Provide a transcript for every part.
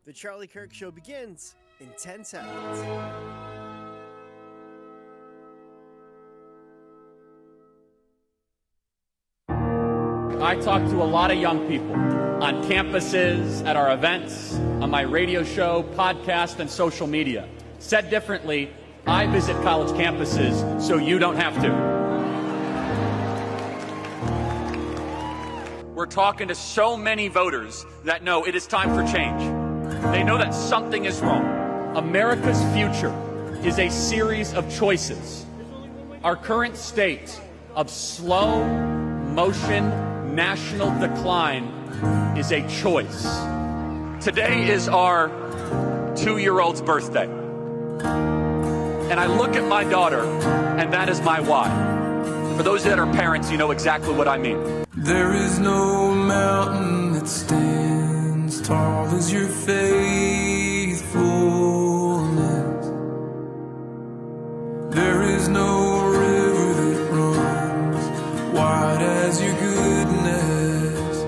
The Charlie Kirk Show begins in 10 seconds. I talk to a lot of young people on campuses, at our events, on my radio show, podcast, and social media. Said differently, I visit college campuses so you don't have to. We're talking to so many voters that know it is time for change. They know that something is wrong. America's future is a series of choices. Our current state of slow motion national decline is a choice. Today is our 2-year-old's birthday. And I look at my daughter, and that is my why. For those that are parents, you know exactly what I mean. There is no mountain that stands tall as your faithfulness. There is no river that runs wide as your goodness.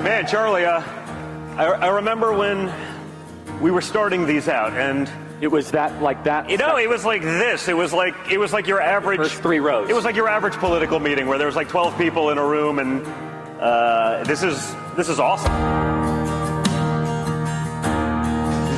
Man, Charlie, I remember when we were starting these out, and It was that, like that. you know, it was like this. It was like your average First 3 rows. It was like your average political meeting where there was like 12 people in a room, and this is awesome.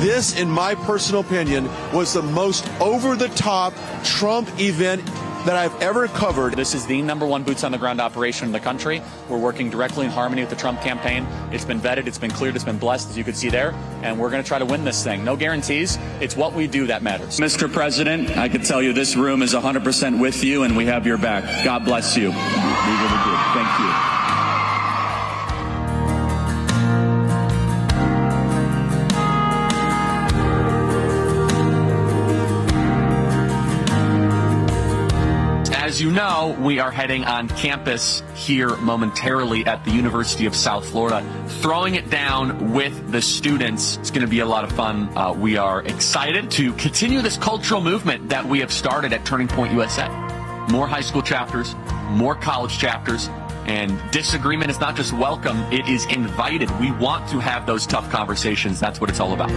This, in my personal opinion, was the most over-the-top Trump event that I've ever covered. This is the #1 boots-on-the-ground operation in the country. We're working directly in harmony with the Trump campaign. It's been vetted, it's been cleared, it's been blessed, as you can see there, and we're going to try to win this thing. No guarantees. It's what we do that matters. Mr. President, I can tell you this room is 100% with you, and we have your back. God bless you. We really do. Thank you. As you know, we are heading on campus here momentarily at the University of South Florida, throwing it down with the students. It's going to be a lot of fun. We are excited to continue this cultural movement that we have started at Turning Point USA. More high school chapters, more college chapters, and disagreement is not just welcome, it is invited. We want to have those tough conversations. That's what it's all about.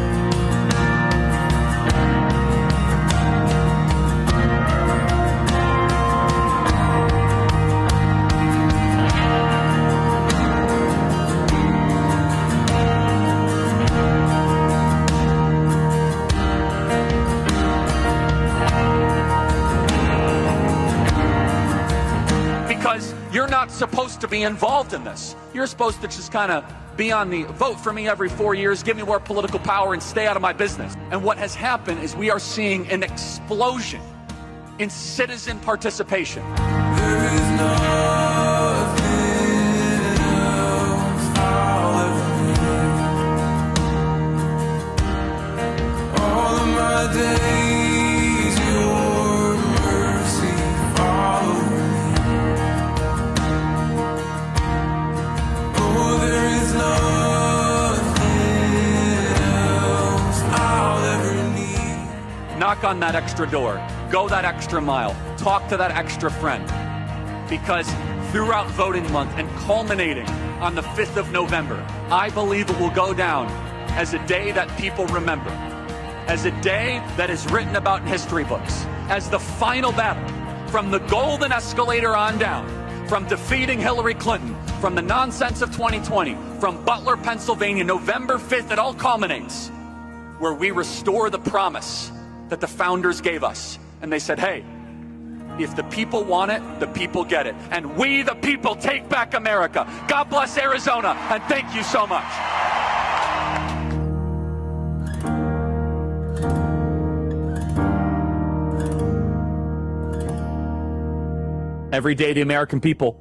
Because you're not supposed to be involved in this. You're supposed to just kind of be on the vote for me every 4 years, give me more political power, and stay out of my business. And what has happened is we are seeing an explosion in citizen participation. There is nothing else I'll ever need. All of my days, your mercy follows me. Oh, there is nothing else I'll ever need. Knock on that extra door. Go that extra mile. Talk to that extra friend. Because throughout voting month and culminating on the 5th of November, I believe it will go down as a day that people remember, as a day that is written about in history books, as the final battle from the golden escalator on down, from defeating Hillary Clinton, from the nonsense of 2020, from Butler, Pennsylvania, November 5th, it all culminates where we restore the promise that the founders gave us. And they said, hey, if the people want it, the people get it. And we, the people, take back America. God bless Arizona, and thank you so much. Every day, the American people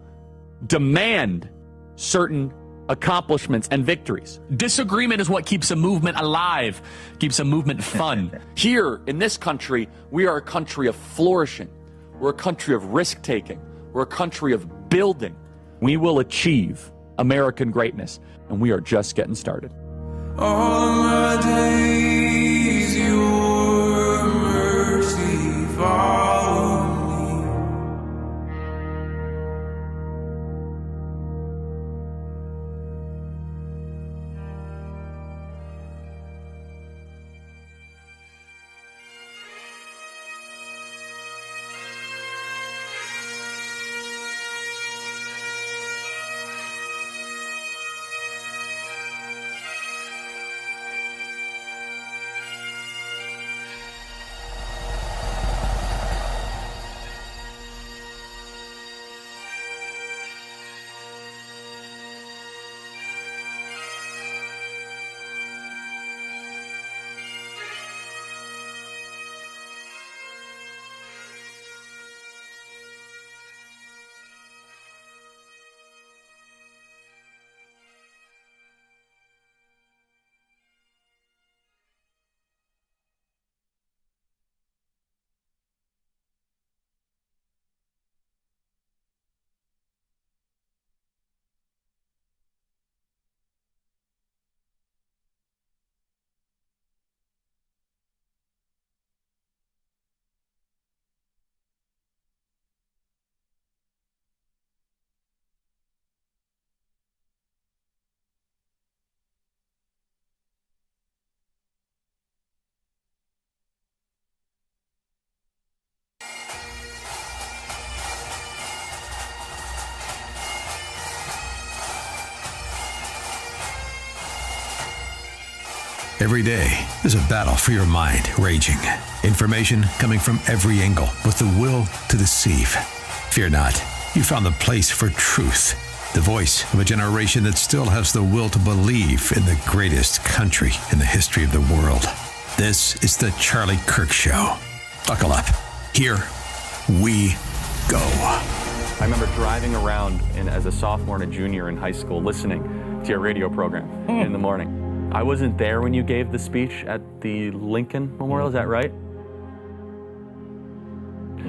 demand certain accomplishments and victories. Disagreement is what keeps a movement alive, keeps a movement fun. Here in this country, we are a country of flourishing. We're a country of risk-taking. We're a country of building. We will achieve American greatness, and we are just getting started. All of my days, your mercy Every day, there's a battle for your mind raging. Information coming from every angle with the will to deceive. Fear not. You found the place for truth. The voice of a generation that still has the will to believe in the greatest country in the history of the world. This is the Charlie Kirk Show. Buckle up. Here we go. I remember driving around as a sophomore and a junior in high school listening to your radio program in the morning. I wasn't there when you gave the speech at the Lincoln Memorial, is that right?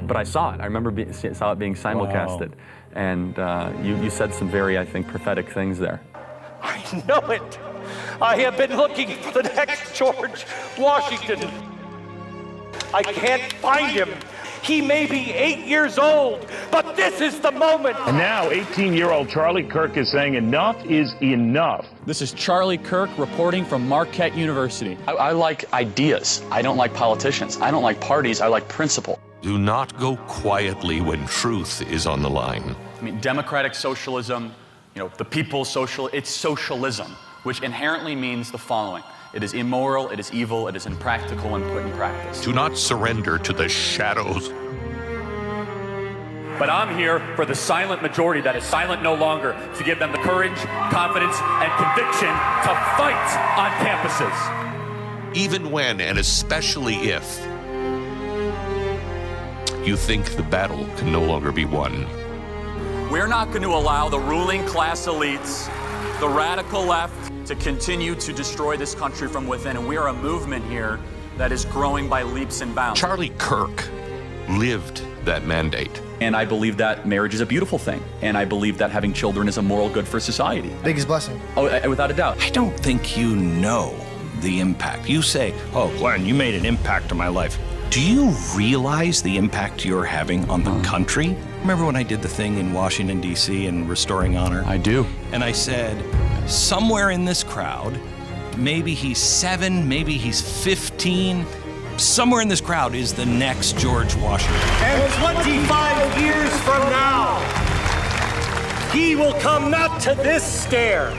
But I saw it. I remember saw it being simulcasted. Wow. And you said some very, I think, prophetic things there. I know it. I have been looking for the next George Washington. I can't find him. He may be 8 years old, but this is the moment. And now 18-year-old Charlie Kirk is saying enough is enough. This is Charlie Kirk reporting from Marquette University. I like ideas. I don't like politicians. I don't like parties. I like principle. Do not go quietly when truth is on the line. I mean, democratic socialism, the people's it's socialism, which inherently means the following. It is immoral, it is evil, it is impractical when put in practice. Do not surrender to the shadows. But I'm here for the silent majority that is silent no longer, to give them the courage, confidence, and conviction to fight on campuses. Even when, and especially if, you think the battle can no longer be won. We're not going to allow the ruling class elites, the radical left, to continue to destroy this country from within. And we are a movement here that is growing by leaps and bounds. Charlie Kirk lived that mandate. And I believe that marriage is a beautiful thing. And I believe that having children is a moral good for society. Biggest blessing. Oh, without a doubt. I don't think you know the impact. You say, oh, Glenn, you made an impact on my life. Do you realize the impact you're having on the country? Remember when I did the thing in Washington, D.C. and Restoring Honor? I do. And I said, somewhere in this crowd, maybe he's 7, maybe he's 15, somewhere in this crowd is the next George Washington. And 25 years from now, he will come not to this stair,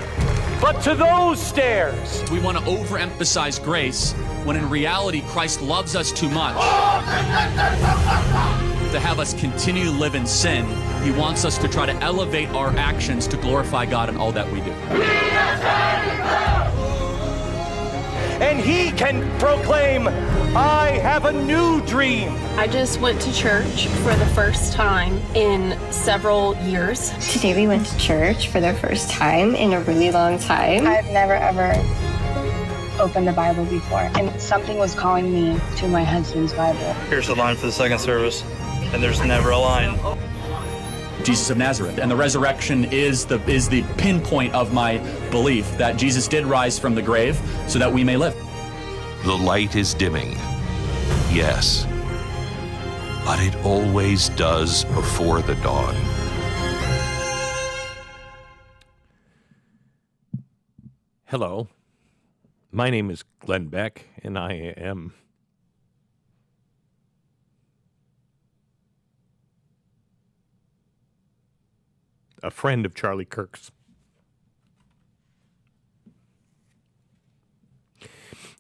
but to those stairs. We want to overemphasize grace when in reality Christ loves us too much to have us continue to live in sin. He wants us to try to elevate our actions to glorify God in all that we do. And he can proclaim, I have a new dream. I just went to church for the first time in several years. Today we went to church for the first time in a really long time. I've never ever opened the Bible before, and something was calling me to my husband's Bible. Here's the line for the second service, and there's never a line. Jesus of Nazareth. And the resurrection is the pinpoint of my belief that Jesus did rise from the grave so that we may live. The light is dimming, yes, but it always does before the dawn. Hello, my name is Glenn Beck, and I am a friend of Charlie Kirk's.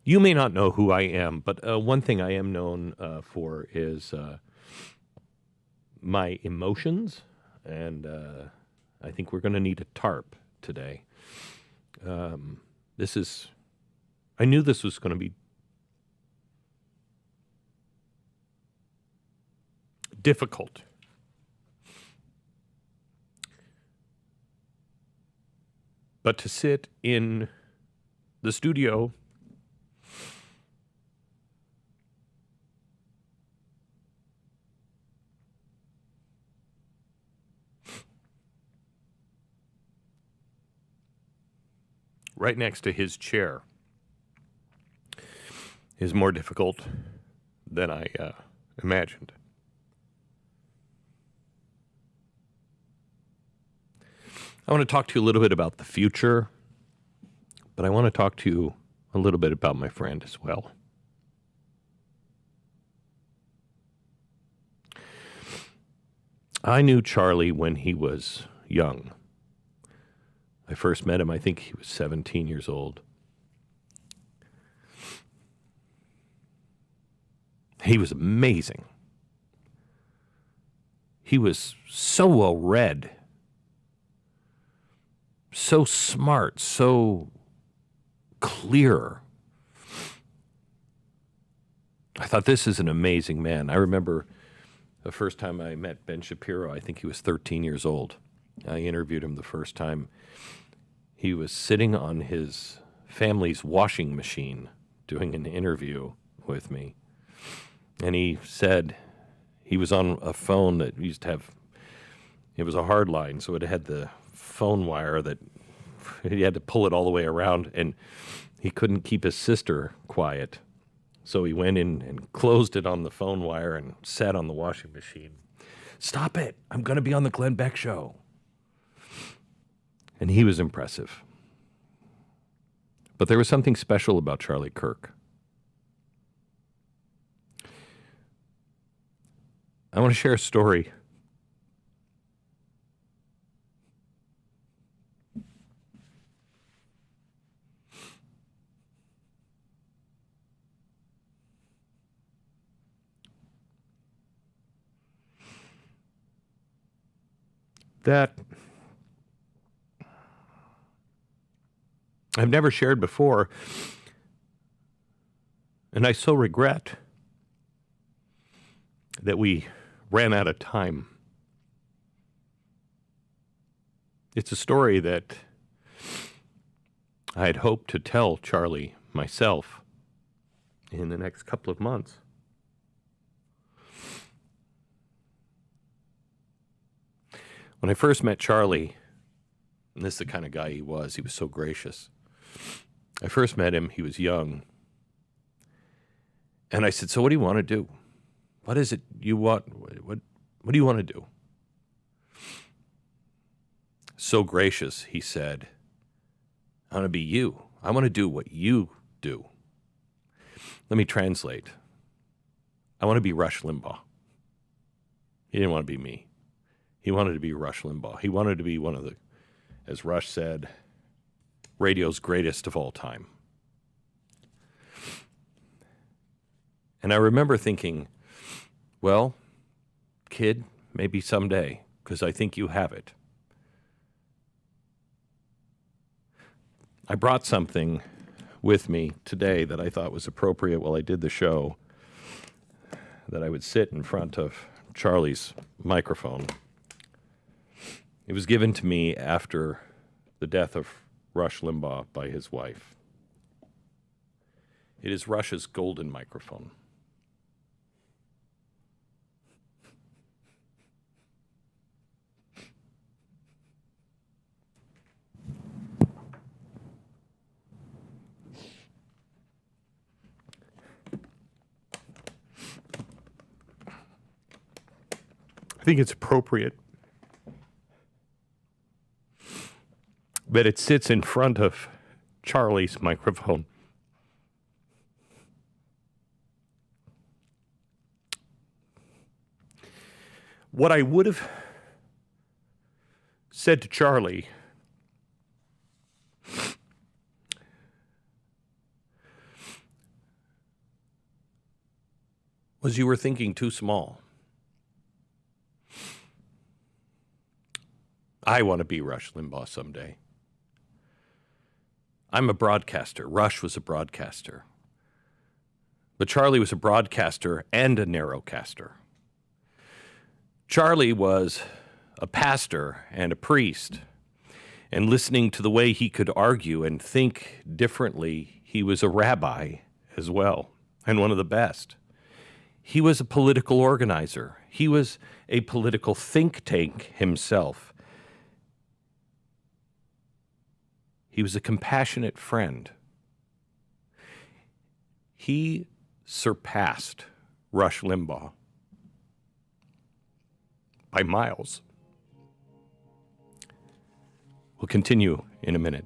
You may not know who I am, but one thing I am known for is my emotions, and I think we're going to need a tarp today. I knew this was going to be difficult. But to sit in the studio right next to his chair is more difficult than I imagined. I want to talk to you a little bit about the future, but I want to talk to you a little bit about my friend as well. I knew Charlie when he was young. I first met him, I think he was 17 years old. He was amazing. He was so well read, so smart, so clear. I thought, this is an amazing man. I remember the first time I met Ben Shapiro, I think he was 13 years old. I interviewed him the first time. He was sitting on his family's washing machine doing an interview with me. And he said he was on a phone that used to have, it was a hard line, so it had the phone wire that he had to pull it all the way around, and he couldn't keep his sister quiet. So he went in and closed it on the phone wire and sat on the washing machine. Stop it. I'm going to be on the Glenn Beck show. And he was impressive. But there was something special about Charlie Kirk. I want to share a story. That I've never shared before, and I so regret that we ran out of time. It's a story that I had hoped to tell Charlie myself in the next couple of months. When I first met Charlie, and this is the kind of guy he was so gracious. I first met him, he was young. And I said, so what do you want to do? What is it you want? What do you want to do? So gracious, he said, I want to be you. I want to do what you do. Let me translate. I want to be Rush Limbaugh. He didn't want to be me. He wanted to be Rush Limbaugh. He wanted to be one of the, as Rush said, radio's greatest of all time. And I remember thinking, well, kid, maybe someday, because I think you have it. I brought something with me today that I thought was appropriate while I did the show, that I would sit in front of Charlie's microphone. It was given to me after the death of Rush Limbaugh by his wife. It is Rush's golden microphone. I think it's appropriate that it sits in front of Charlie's microphone. What I would have said to Charlie was, you were thinking too small. I want to be Rush Limbaugh someday. I'm a broadcaster. Rush was a broadcaster. But Charlie was a broadcaster and a narrowcaster. Charlie was a pastor and a priest. And listening to the way he could argue and think differently, he was a rabbi as well, and one of the best. He was a political organizer. He was a political think tank himself. He was a compassionate friend. He surpassed Rush Limbaugh by miles. We'll continue in a minute.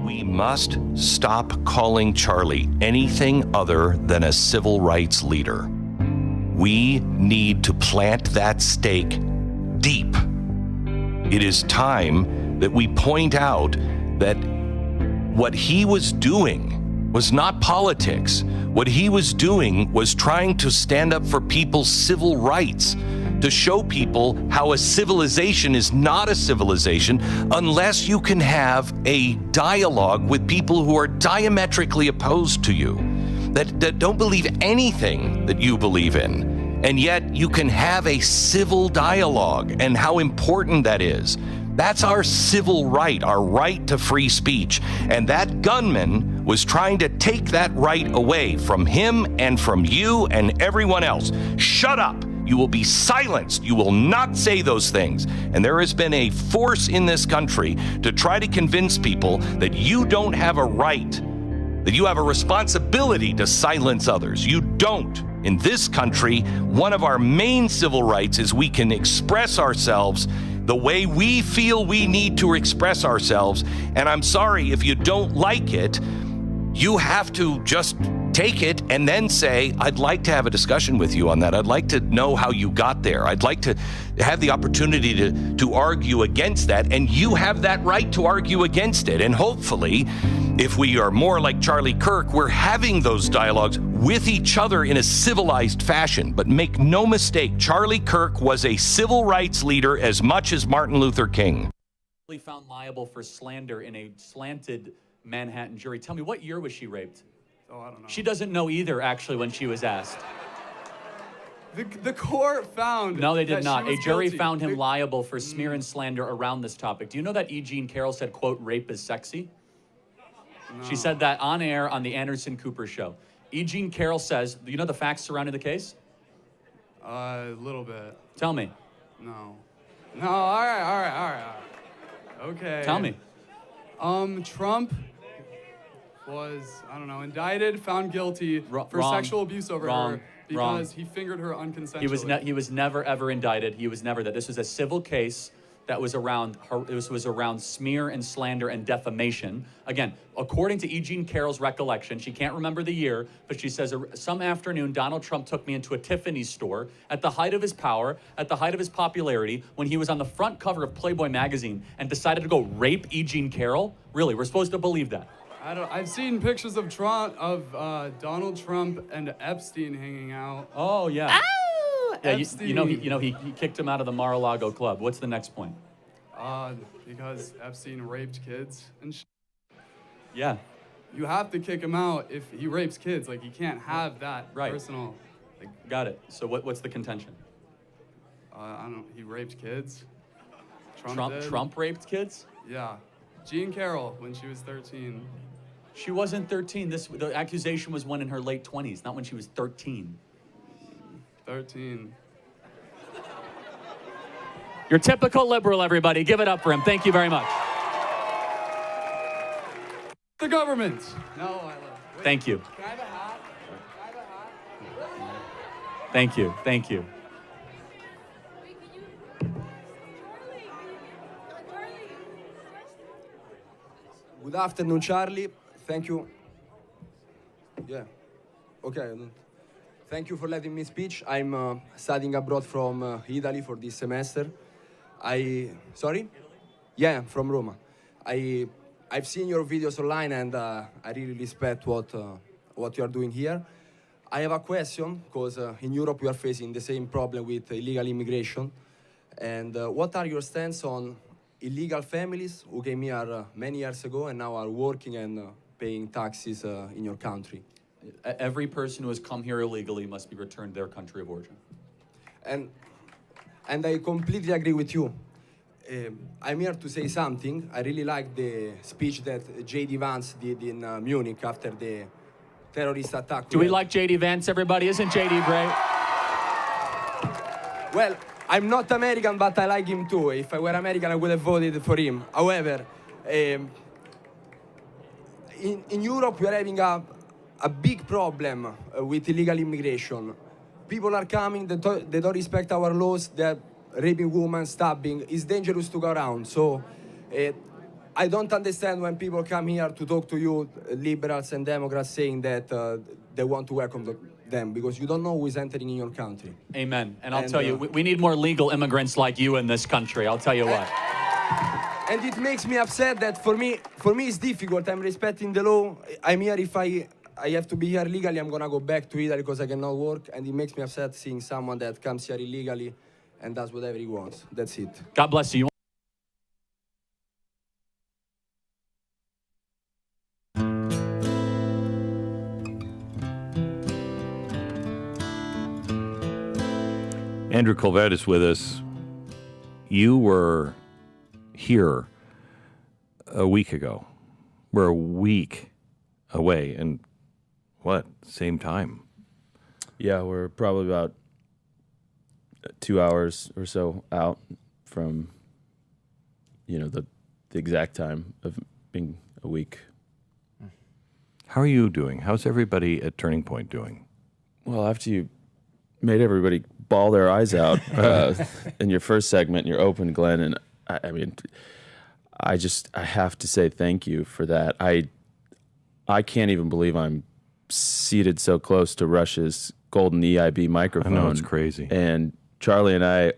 We must stop calling Charlie anything other than a civil rights leader. We need to plant that stake deep. It is time that we point out that what he was doing was not politics. What he was doing was trying to stand up for people's civil rights, to show people how a civilization is not a civilization unless you can have a dialogue with people who are diametrically opposed to you, that don't believe anything that you believe in, and yet you can have a civil dialogue, and how important that is. That's our civil right, our right to free speech. And that gunman was trying to take that right away from him and from you and everyone else. Shut up. You will be silenced. You will not say those things. And there has been a force in this country to try to convince people that you don't have a right, that you have a responsibility to silence others. You don't. In this country, one of our main civil rights is we can express ourselves the way we feel we need to express ourselves. And I'm sorry, if you don't like it, you have to just take it and then say, I'd like to have a discussion with you on that. I'd like to know how you got there. I'd like to have the opportunity to argue against that. And you have that right to argue against it. And hopefully, if we are more like Charlie Kirk, we're having those dialogues with each other in a civilized fashion. But make no mistake, Charlie Kirk was a civil rights leader as much as Martin Luther King. Found liable for slander in a slanted Manhattan jury. Tell me, what year was she raped? Oh, I don't know. She doesn't know either, actually, when she was asked. The court found. No, they did not. A jury guilty. found him liable for smear and slander around this topic. Do you know that E. Jean Carroll said, quote, rape is sexy? No. She said that on air on the Anderson Cooper show. E. Jean Carroll says, do you know the facts surrounding the case? A little bit. Tell me. No. No, all right. Okay. Tell me. Trump was, I don't know, indicted, found guilty for sexual abuse over her because he fingered her unconsensually. He was never, ever indicted. He was never that. This was a civil case that was around her. It was around smear and slander and defamation. Again, according to E. Jean Carroll's recollection, she can't remember the year, but she says, some afternoon, Donald Trump took me into a Tiffany's store at the height of his power, at the height of his popularity, when he was on the front cover of Playboy magazine and decided to go rape E. Jean Carroll? Really, we're supposed to believe that? I've seen pictures of Donald Trump and Epstein hanging out. Oh, yeah. Ow! Yeah, Epstein. he kicked him out of the Mar-a-Lago club. What's the next point? Because Epstein raped kids and Yeah. You have to kick him out if he rapes kids. Like, he can't have that personal. Like, got it. So what's the contention? I don't know. He raped kids. Trump raped kids? Yeah. Jean Carroll, when she was 13. She wasn't 13. The accusation was when in her late 20s, not when she was 13. 13. You're typical liberal, everybody. Give it up for him. Thank you very much. The government. No, I love it. Thank you. Can I have a hat? Thank you. Thank you. Good afternoon, Charlie. Thank you. Yeah. Okay. Thank you for letting me speak. I'm studying abroad from Italy for this semester. Sorry? Yeah, from Roma. I've seen your videos online and I really respect what you are doing here. I have a question because in Europe we are facing the same problem with illegal immigration. And what are your stance on illegal families who came here many years ago and now are working and paying taxes in your country? Every person who has come here illegally must be returned to their country of origin. And I completely agree with you. I'm here to say something. I really like the speech that J.D. Vance did in Munich after the terrorist attack. Do we like J.D. Vance, everybody? Isn't J.D. great? Well, I'm not American, but I like him too. If I were American, I would have voted for him. However, in Europe, we are having a big problem with illegal immigration. People are coming, they don't respect our laws, they're raping women, stabbing. It's dangerous to go around. So I don't understand when people come here to talk to you, liberals and Democrats, saying that they want to welcome them, because you don't know who is entering in your country. Amen. And I'll tell you, we need more legal immigrants like you in this country. I'll tell you what. And it makes me upset that for me it's difficult. I'm respecting the law. I'm here if I have to be here legally, I'm gonna go back to Italy because I cannot work. And it makes me upset seeing someone that comes here illegally and does whatever he wants. That's it. God bless you. Andrew Colvett is with us. You were here a week ago. We're a week away, and what? Same time? Yeah, we're probably about 2 hours or so out from, the exact time of being a week. How are you doing? How's everybody at Turning Point doing? Well, after you made everybody bawl their eyes out in your first segment, in your open, Glenn, and I mean, I have to say thank you for that. I can't even believe I'm seated so close to Rush's golden EIB microphone. I know, it's crazy. And Charlie and I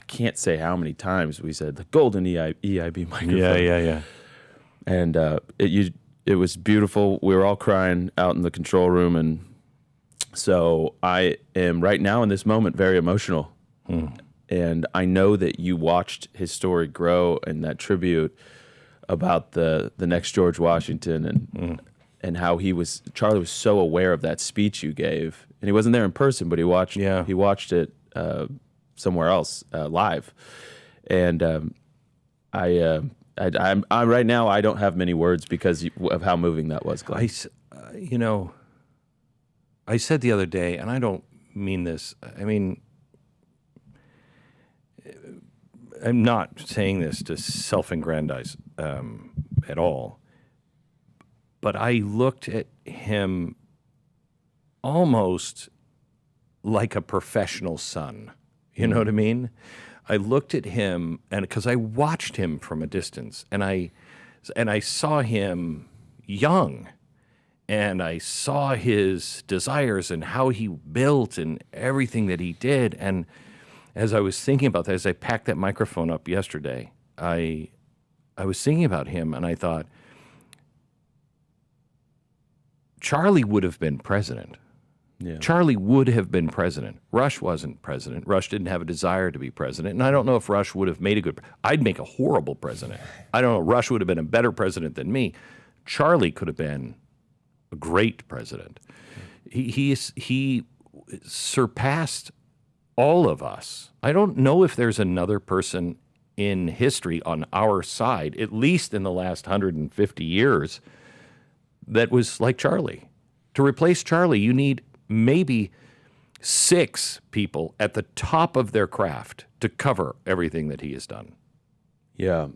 can't say how many times we said the golden EIB microphone. Yeah. And it was beautiful. We were all crying out in the control room, and so I am right now in this moment very emotional. And I know that you watched his story grow and that tribute about the next George Washington and how Charlie was so aware of that speech you gave. And he wasn't there in person, but he watched it somewhere else live. And I'm right now, I don't have many words because of how moving that was, Glenn. I said the other day, and I don't mean this, I mean, I'm not saying this to self-aggrandize at all, but I looked at him almost like a professional son. You know what I mean? I looked at him, and because I watched him from a distance, and I saw him young, and I saw his desires and how he built and everything that he did. And as I was thinking about that, as I packed that microphone up yesterday, I was thinking about him, and I thought, Charlie would have been president. Yeah. Charlie would have been president. Rush wasn't president. Rush didn't have a desire to be president. And I don't know if Rush would have made a good... I'd make a horrible president. I don't know. Rush would have been a better president than me. Charlie could have been a great president. He surpassed all of us. I don't know if there's another person in history on our side, at least in the last 150 years, that was like Charlie. To replace Charlie, you need maybe 6 people at the top of their craft to cover everything that he has done. Yeah.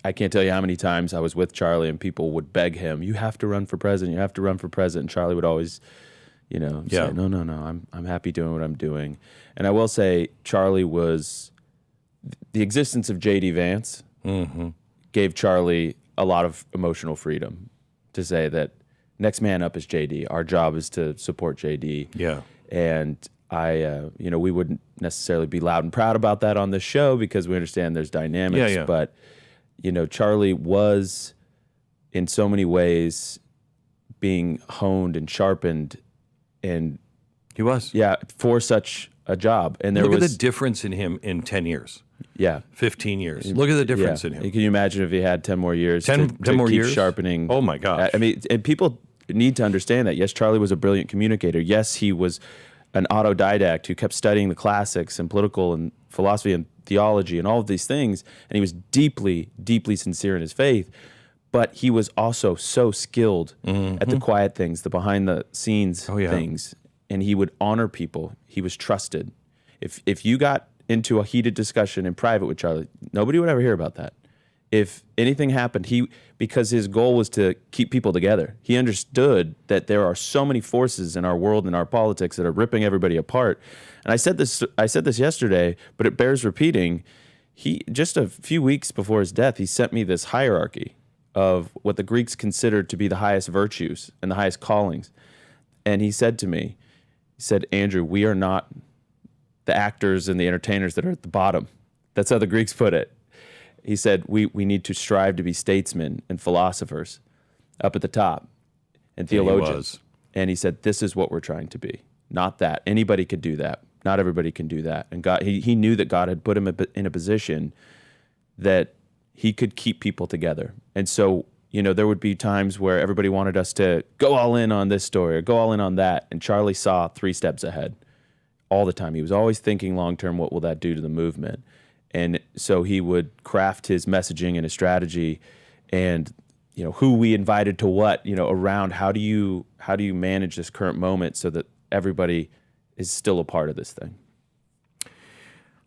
I can't tell you how many times I was with Charlie and people would beg him, you have to run for president, you have to run for president. And Charlie would always, say, no, I'm happy doing what I'm doing. And I will say, Charlie was, the existence of J.D. Vance gave Charlie a lot of emotional freedom to say that next man up is J.D. Our job is to support J.D. Yeah. And we wouldn't necessarily be loud and proud about that on this show because we understand there's dynamics. Yeah. But, Charlie was in so many ways being honed and sharpened, and he was. Yeah, for such a job. And Look at the difference in him in 10 years. Yeah. 15 years. Look at the difference in him. Can you imagine if he had 10 more years 10 more keep years? Sharpening? Oh, my gosh. I mean, and people need to understand that. Yes, Charlie was a brilliant communicator. Yes, he was an autodidact who kept studying the classics and political and philosophy and theology and all of these things. And he was deeply, deeply sincere in his faith. But he was also so skilled at the quiet things, the behind-the-scenes things. And he would honor people. He was trusted. If you got into a heated discussion in private with Charlie, nobody would ever hear about that. If anything happened, because his goal was to keep people together, he understood that there are so many forces in our world and our politics that are ripping everybody apart. And I said this yesterday, but it bears repeating. He, just a few weeks before his death, he sent me this hierarchy of what the Greeks considered to be the highest virtues and the highest callings. And he said to me, Andrew, we are not the actors and the entertainers that are at the bottom. That's how the Greeks put it. He said, we need to strive to be statesmen and philosophers up at the top and theologians. And he said, this is what we're trying to be, not that. Anybody could do that. Not everybody can do that. And God, he knew that God had put him in a position that he could keep people together. And so, there would be times where everybody wanted us to go all in on this story or go all in on that. And Charlie saw 3 steps ahead all the time. He was always thinking long-term, what will that do to the movement? And so he would craft his messaging and his strategy and, who we invited to what, around how do you manage this current moment so that everybody is still a part of this thing.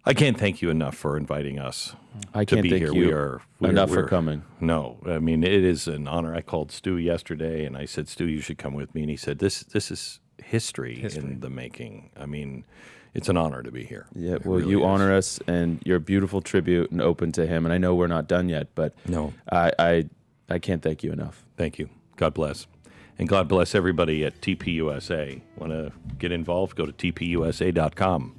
I can't thank you enough for inviting us I to can't be thank here. you enough for coming. No, I mean, it is an honor. I called Stu yesterday and I said, Stu, you should come with me. And he said, this is history in the making. I mean, it's an honor to be here. Yeah, well, you honor us, and you're a beautiful tribute and open to him. And I know we're not done yet, but no, I can't thank you enough. Thank you. God bless. And God bless everybody at TPUSA. Want to get involved? Go to tpusa.com.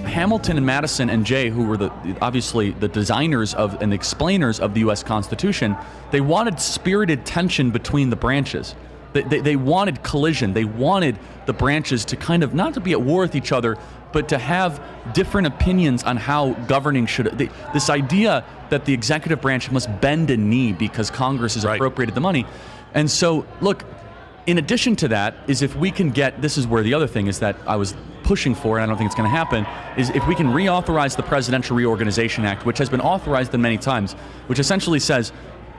Hamilton and Madison and Jay, who were obviously the designers of and the explainers of the U.S. Constitution, they wanted spirited tension between the branches. They wanted collision. They wanted the branches to kind of not to be at war with each other, but to have different opinions on how governing should. This idea that the executive branch must bend a knee because Congress has appropriated the money. And so, look, in addition to that, is if we can get, this is where the other thing is that I was pushing for, and I don't think it's going to happen, is if we can reauthorize the Presidential Reorganization Act, which has been authorized many times, which essentially says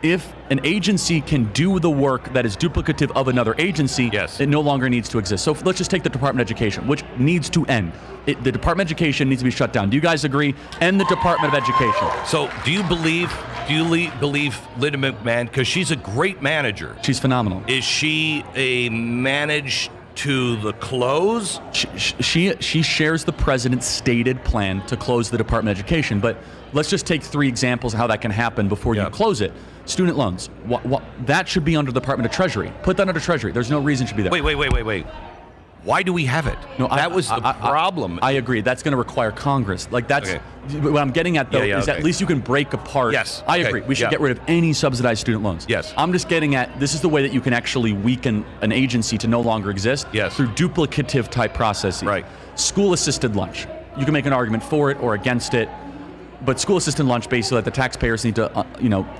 if an agency can do the work that is duplicative of another agency, it no longer needs to exist. So let's just take the Department of Education, which needs to end. The Department of Education needs to be shut down. Do you guys agree? End the Department of Education. So do you believe Linda McMahon, because she's a great manager? She's phenomenal. Is she a manage to the close? She shares the president's stated plan to close the Department of Education, but let's just take 3 examples of how that can happen before you close it. Student loans. That should be under the Department of Treasury. Put that under Treasury. There's no reason it should be there. Wait. Why do we have it? No, that was the problem. I agree. That's going to require Congress. Like that's what I'm getting at, though, is at least you can break apart. Yes. I agree. We should get rid of any subsidized student loans. Yes. I'm just getting at this is the way that you can actually weaken an agency to no longer exist. Yes. Through duplicative type processes. Right. School assisted lunch. You can make an argument for it or against it. But school assistant lunch, basically, that the taxpayers need to,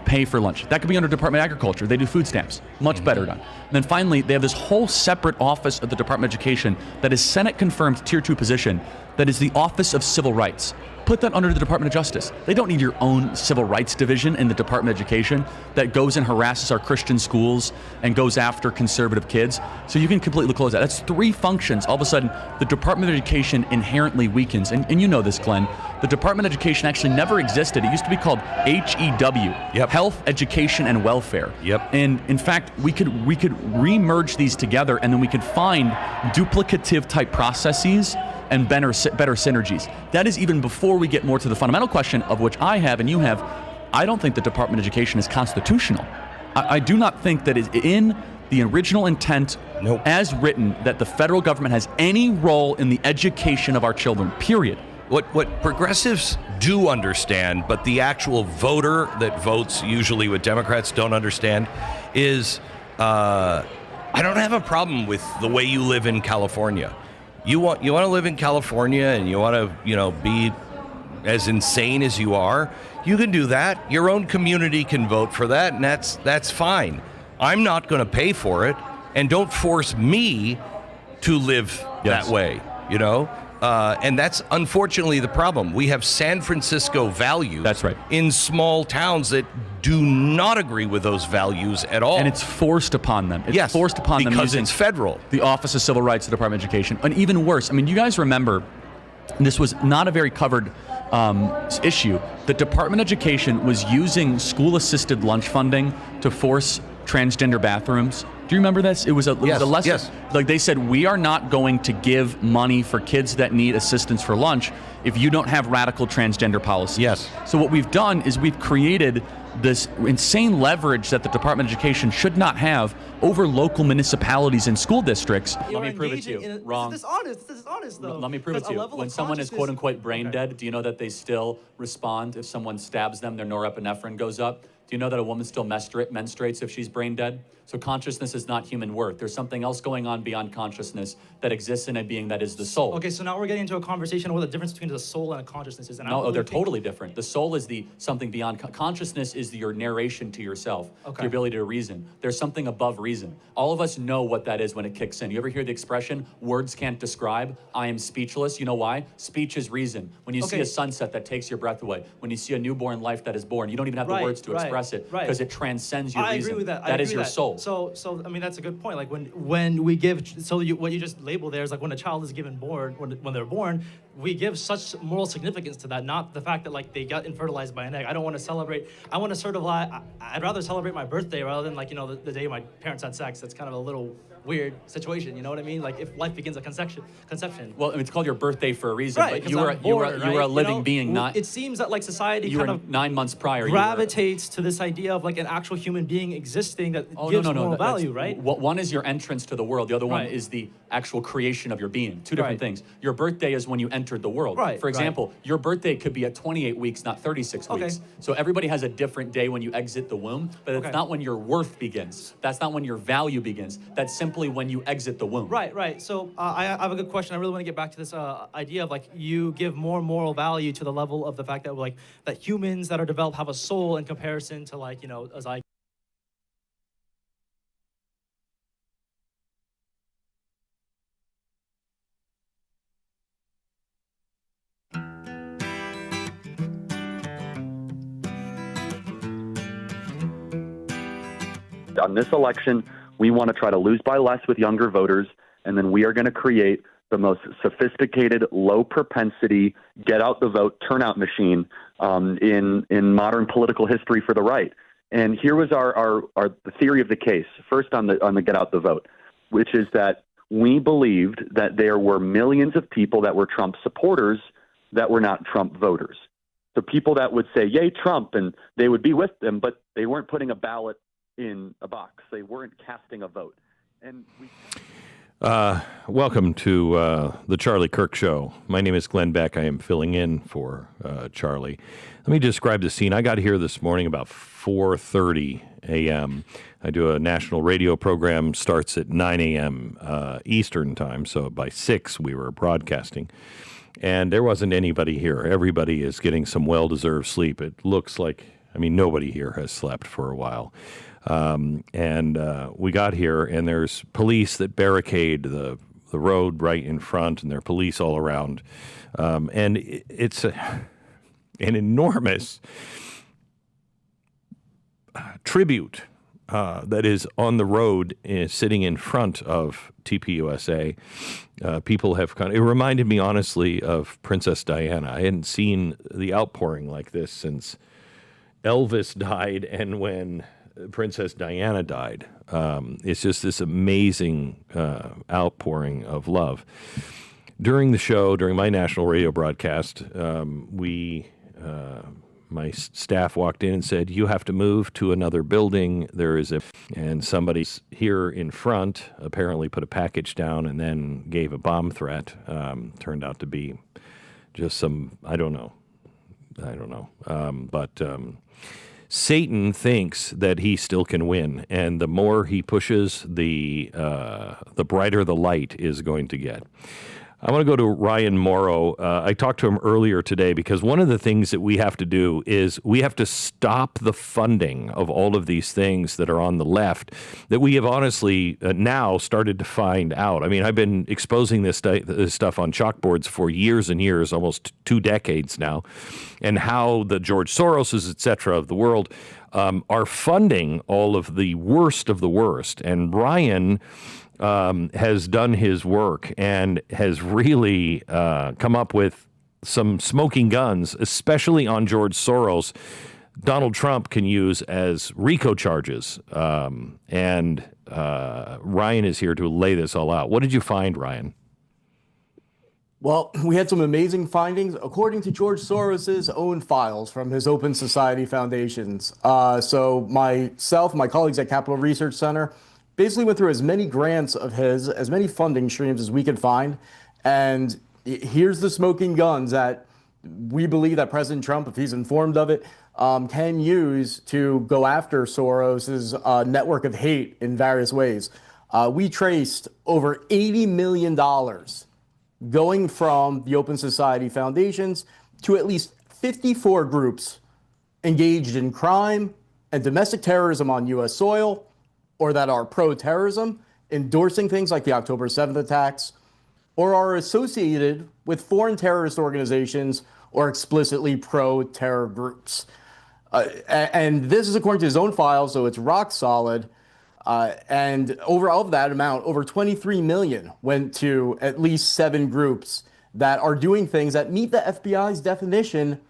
pay for lunch. That could be under Department of Agriculture. They do food stamps. Much better done. And then finally, they have this whole separate office of the Department of Education that is Senate-confirmed Tier 2 position that is the Office of Civil Rights. Put that under the Department of Justice. They don't need your own civil rights division in the Department of Education that goes and harasses our Christian schools and goes after conservative kids. So you can completely close that. That's 3 functions. All of a sudden, the Department of Education inherently weakens. And you know this, Glenn. The Department of Education actually never existed. It used to be called HEW, Health, Education, and Welfare. And in fact, we could re-merge these together, and then we could find duplicative type processes and better synergies. That is even before we get more to the fundamental question of which I have and you have. I don't think the Department of Education is constitutional. I do not think that is in the original intent as written that the federal government has any role in the education of our children, period. What progressives do understand, but the actual voter that votes usually with Democrats don't understand, is I don't have a problem with the way you live in California. You want to live in California and you want to be as insane as you are. You can do that. Your own community can vote for that, and that's fine. I'm not going to pay for it, and don't force me to live that way. And that's unfortunately the problem. We have San Francisco values. That's right. In small towns that do not agree with those values at all. And it's forced upon them. It's forced upon them because using it's federal. The Office of Civil Rights, the Department of Education. And even worse, I mean, you guys remember, and this was not a very covered issue, the Department of Education was using school-assisted lunch funding to force transgender bathrooms. Do you remember this? It was a lesson. Yes. Like they said, we are not going to give money for kids that need assistance for lunch if you don't have radical transgender policies. Yes. So what we've done is we've created this insane leverage that the Department of Education should not have over local municipalities and school districts. Let me prove it to you. Wrong. This is honest, though. Let me prove it to you. When someone is quote unquote brain dead, do you know that they still respond if someone stabs them, their norepinephrine goes up? Do you know that a woman still menstruates if she's brain dead? So consciousness is not human worth. There's something else going on beyond consciousness that exists in a being that is the soul. Okay, so now we're getting into a conversation of what the difference between the soul and a consciousness is. And no, they're totally different. The soul is the something beyond. Consciousness is your narration to yourself, your ability to reason. There's something above reason. All of us know what that is when it kicks in. You ever hear the expression, words can't describe? I am speechless. You know why? Speech is reason. When you see a sunset that takes your breath away, when you see a newborn life that is born, you don't even have the words to express it because it transcends your reason. I agree with that. That is your soul. So I mean, that's a good point. Like when we give, what you just labeled there is like when a child is given born, when they're born, we give such moral significance to that, not the fact that like they got infertilized by an egg. I don't want to celebrate. I want to certify. I'd rather celebrate my birthday rather than like, you know, the day my parents had sex. That's kind of a little weird situation, you know what I mean? Like if life begins at conception. Well, it's called your birthday for a reason, right, but you were a living being, not. It seems that like society you kind were of 9 months prior gravitates to this idea of like an actual human being existing that gives moral value, right? One is your entrance to the world. The other one is the actual creation of your being. Two different things. Your birthday is when you entered the world. Right. For example, your birthday could be at 28 weeks, not 36 weeks. So everybody has a different day when you exit the womb, but it's not when your worth begins. That's not when your value begins. That's simply when you exit the womb. Right. So I have a good question. I really want to get back to this idea of like you give more moral value to the level of the fact that like that humans that are developed have a soul in comparison to like, you know, as I. On this election, we want to try to lose by less with younger voters, and then we are going to create the most sophisticated, low propensity, get out the vote turnout machine in modern political history for the right. And here was our the theory of the case. First on the get out the vote, which is that we believed that there were millions of people that were Trump supporters that were not Trump voters. So people that would say, yay, Trump, and they would be with them, but they weren't putting a ballot in a box. They weren't casting a vote. And welcome to the Charlie Kirk Show. My name is Glenn Beck. I am filling in for Charlie. Let me describe the scene. I got here this morning about 4:30 a.m. I do a national radio program, starts at 9 a.m. Eastern time, so by 6 we were broadcasting. And there wasn't anybody here. Everybody is getting some well-deserved sleep. It looks like, nobody here has slept for a while. And we got here, and there's police that barricade the road right in front, and there are police all around. And it's an enormous tribute that is on the road, sitting in front of TPUSA. People have it reminded me, honestly, of Princess Diana. I hadn't seen the outpouring like this since Elvis died and when Princess Diana died. It's just this amazing outpouring of love. During the show, during my national radio broadcast, my staff walked in and said, "You have to move to another building. And somebody here in front apparently put a package down and then gave a bomb threat. Turned out to be just some, I don't know. But Satan thinks that he still can win, and the more he pushes, the brighter the light is going to get. I want to go to Ryan Morrow. I talked to him earlier today because one of the things that we have to do is we have to stop the funding of all of these things that are on the left that we have honestly now started to find out. I've been exposing this stuff on chalkboards for years and years, almost 2 decades now, and how the George Soroses, et cetera, of the world are funding all of the worst of the worst. And Ryan has done his work and has really come up with some smoking guns, especially on George Soros. Donald Trump can use as RICO charges. And Ryan is here to lay this all out. What did you find, Ryan? Well, we had some amazing findings according to George Soros's own files from his Open Society Foundations. So myself, my colleagues at Capital Research Center, basically went through as many grants of his, as many funding streams as we could find. And here's the smoking guns that we believe that President Trump, if he's informed of it, can use to go after Soros's network of hate in various ways. We traced over $80 million going from the Open Society Foundations to at least 54 groups engaged in crime and domestic terrorism on U.S. soil, or that are pro-terrorism, endorsing things like the October 7th attacks, or are associated with foreign terrorist organizations or explicitly pro-terror groups. And this is according to his own file, so it's rock solid. And over all of that amount, over 23 million went to at least 7 groups that are doing things that meet the FBI's definition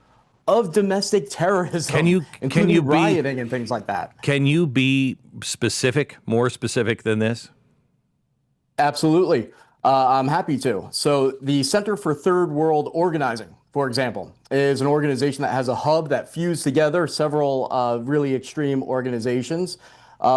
of domestic terrorism, including rioting and things like that. Can you be specific, more specific than this? Absolutely. I'm happy to. So the Center for Third World Organizing, for example, is an organization that has a hub that fused together several really extreme organizations.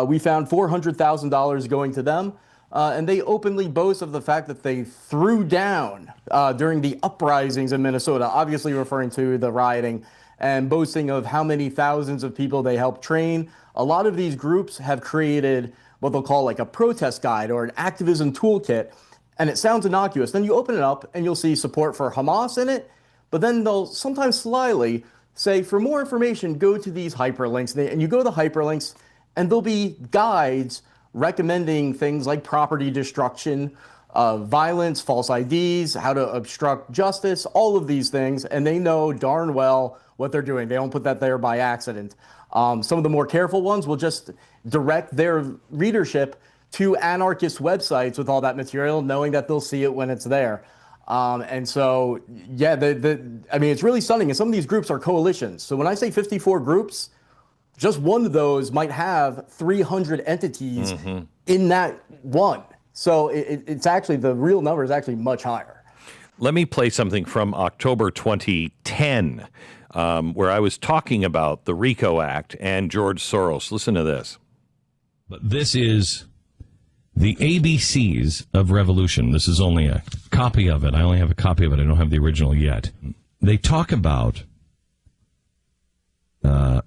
We found $400,000 going to them, and they openly boast of the fact that they threw down during the uprisings in Minnesota, obviously referring to the rioting, and boasting of how many thousands of people they helped train. A lot of these groups have created what they'll call like a protest guide or an activism toolkit, and it sounds innocuous. Then you open it up and you'll see support for Hamas in it, but then they'll sometimes slyly say, for more information, go to these hyperlinks. And you go to the hyperlinks, and there'll be guides recommending things like property destruction, violence, false IDs, how to obstruct justice, all of these things. And they know darn well what they're doing. They don't put that there by accident. Some of the more careful ones will just direct their readership to anarchist websites with all that material, knowing that they'll see it when it's there. And so, yeah, I mean, it's really stunning. And some of these groups are coalitions. So when I say 54 groups, just one of those might have 300 entities in that one. So it's actually, the real number is actually much higher. Let me play something from October 2010, where I was talking about the RICO Act and George Soros. Listen to this. But this is the ABCs of revolution. This is only a copy of it. I only have a copy of it. I don't have the original yet. They talk about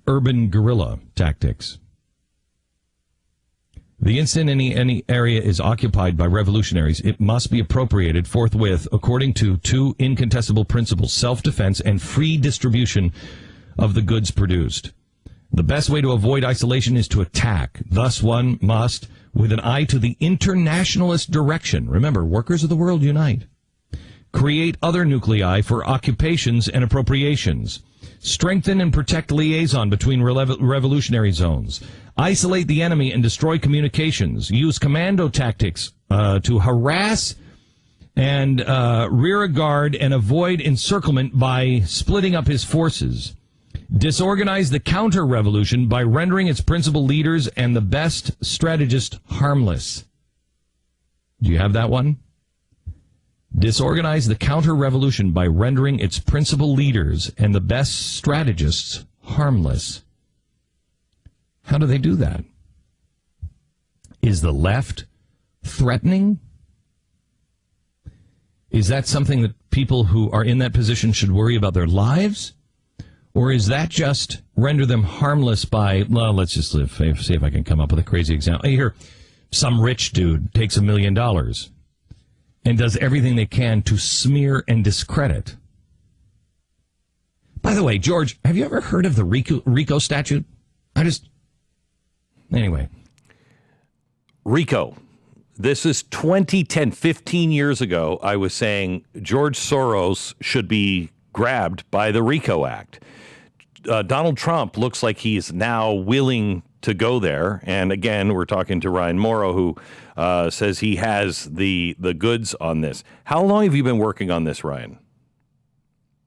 urban guerrilla tactics. The instant any area is occupied by revolutionaries, it must be appropriated forthwith according to 2 incontestable principles: self-defense and free distribution of the goods produced. The best way to avoid isolation is to attack. Thus, one must, with an eye to the internationalist direction, remember, workers of the world unite, create other nuclei for occupations and appropriations, strengthen and protect liaison between revolutionary zones, isolate the enemy and destroy communications, use commando tactics to harass and rear guard and avoid encirclement by splitting up his forces, disorganize the counter-revolution by rendering its principal leaders and the best strategists harmless. Do you have that one? Disorganize the counter-revolution by rendering its principal leaders and the best strategists harmless. How do they do that? Is the left threatening? Is that something that people who are in that position should worry about their lives? Or is that just render them harmless by, well, let's just see if I can come up with a crazy example. Here, some rich dude takes $1 million and does everything they can to smear and discredit. By the way, George, have you ever heard of the RICO statute? Anyway. RICO. This is 2010, 15 years ago. I was saying George Soros should be grabbed by the RICO Act. Donald Trump looks like he's now willing to go there. And again, we're talking to Ryan Morrow, who says he has the goods on this. How long have you been working on this, Ryan?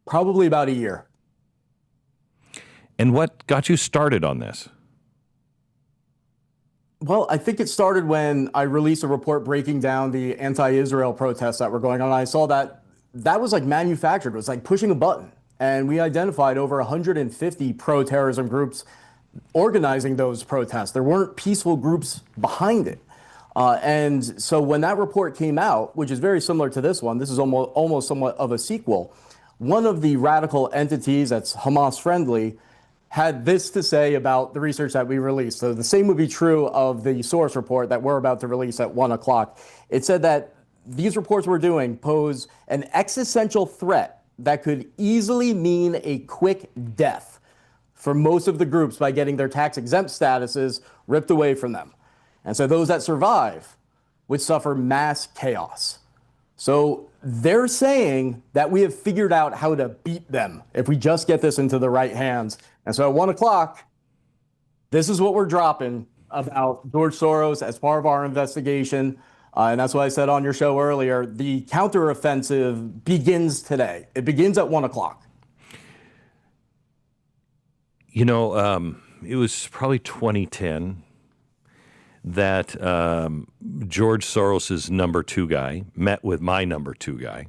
Probably about a year. And what got you started on this? Well, I think it started when I released a report breaking down the anti-Israel protests that were going on. I saw that that was like manufactured. It was like pushing a button. And we identified over 150 pro-terrorism groups organizing those protests. There weren't peaceful groups behind it. And so when that report came out, which is very similar to this one, this is almost somewhat of a sequel, one of the radical entities that's Hamas-friendly had this to say about the research that we released. So the same would be true of the source report that we're about to release at 1 o'clock. It said that these reports we're doing pose an existential threat that could easily mean a quick death for most of the groups by getting their tax-exempt statuses ripped away from them. And so those that survive would suffer mass chaos. So they're saying that we have figured out how to beat them if we just get this into the right hands. And so at 1 o'clock, this is what we're dropping about George Soros as part of our investigation. And that's what I said on your show earlier. The counteroffensive begins today. It begins at 1 o'clock. You know, it was probably 2010 that George Soros's number 2 guy met with my number 2 guy.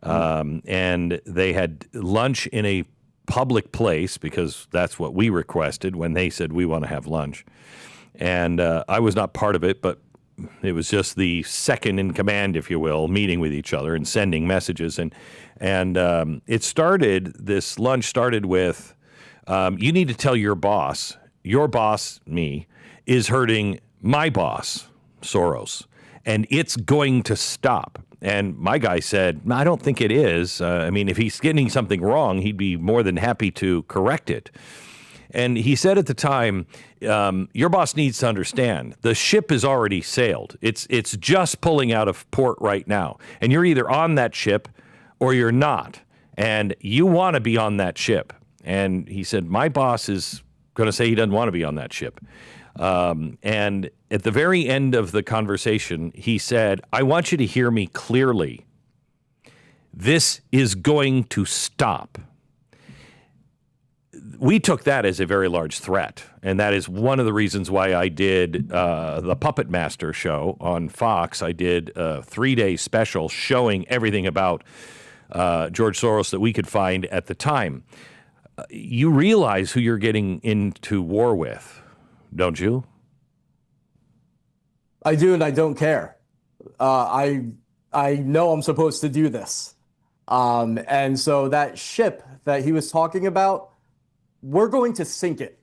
And they had lunch in a public place because that's what we requested when they said we want to have lunch. And I was not part of it, but it was just the second in command, if you will, meeting with each other and sending messages. And this lunch started with, you need to tell your boss, me, is hurting my boss, Soros, and it's going to stop. And my guy said, I don't think it is. I mean, if he's getting something wrong, he'd be more than happy to correct it. And he said at the time, your boss needs to understand, the ship has already sailed. It's just pulling out of port right now. And you're either on that ship or you're not. And you want to be on that ship. And he said, my boss is going to say he doesn't want to be on that ship. And at the very end of the conversation, he said, I want you to hear me clearly. This is going to stop. We took that as a very large threat. And that is one of the reasons why I did the Puppet Master show on Fox. I did a 3-day special showing everything about George Soros that we could find at the time. You realize who you're getting into war with, don't you? I do, and I don't care. I know I'm supposed to do this. And so that ship that he was talking about, we're going to sink it.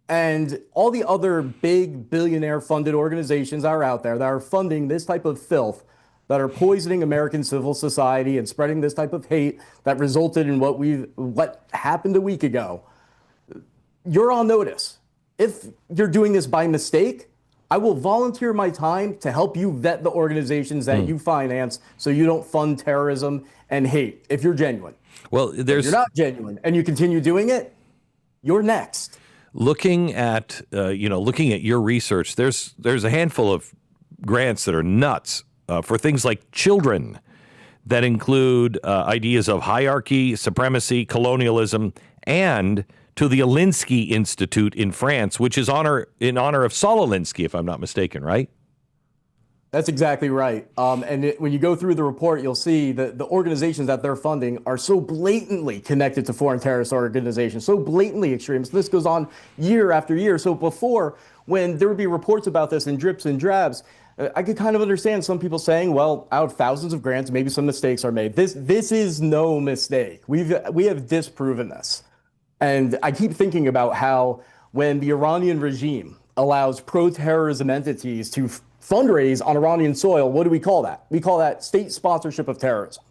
And all the other big billionaire-funded organizations that are out there that are funding this type of filth, that are poisoning American civil society and spreading this type of hate that resulted in what happened a week ago, you're on notice. If you're doing this by mistake, I will volunteer my time to help you vet the organizations that you finance so you don't fund terrorism and hate if you're genuine. Well, if you're not genuine and you continue doing it, you're next. Looking at your research, there's a handful of grants that are nuts for things like children that include ideas of hierarchy, supremacy, colonialism, and to the Alinsky Institute in France, which is in honor of Saul Alinsky, if I'm not mistaken, right? That's exactly right. When you go through the report, you'll see that the organizations that they're funding are so blatantly connected to foreign terrorist organizations, so blatantly extremist. This goes on year after year. So before, when there would be reports about this in drips and drabs, I could kind of understand some people saying, well, out of thousands of grants, maybe some mistakes are made. This is no mistake. We have disproven this. And I keep thinking about how when the Iranian regime allows pro-terrorism entities to fundraise on Iranian soil, what do we call that? We call that state sponsorship of terrorism.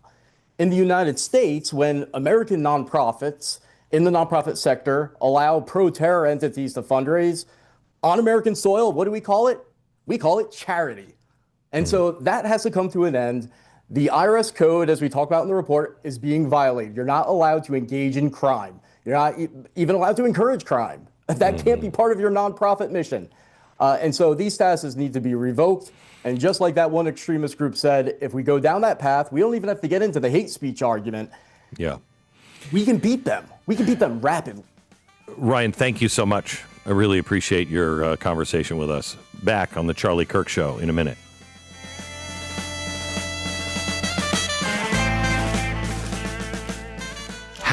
In the United States, when American nonprofits in the nonprofit sector allow pro-terror entities to fundraise on American soil, what do we call it? We call it charity. And so that has to come to an end. The IRS code, as we talk about in the report, is being violated. You're not allowed to engage in crime. You're not even allowed to encourage crime. That can't be part of your nonprofit mission. And so these statuses need to be revoked. And just like that one extremist group said, if we go down that path, we don't even have to get into the hate speech argument. Yeah. We can beat them. We can beat them rapidly. Ryan, thank you so much. I really appreciate your conversation with us. Back on the Charlie Kirk Show in a minute.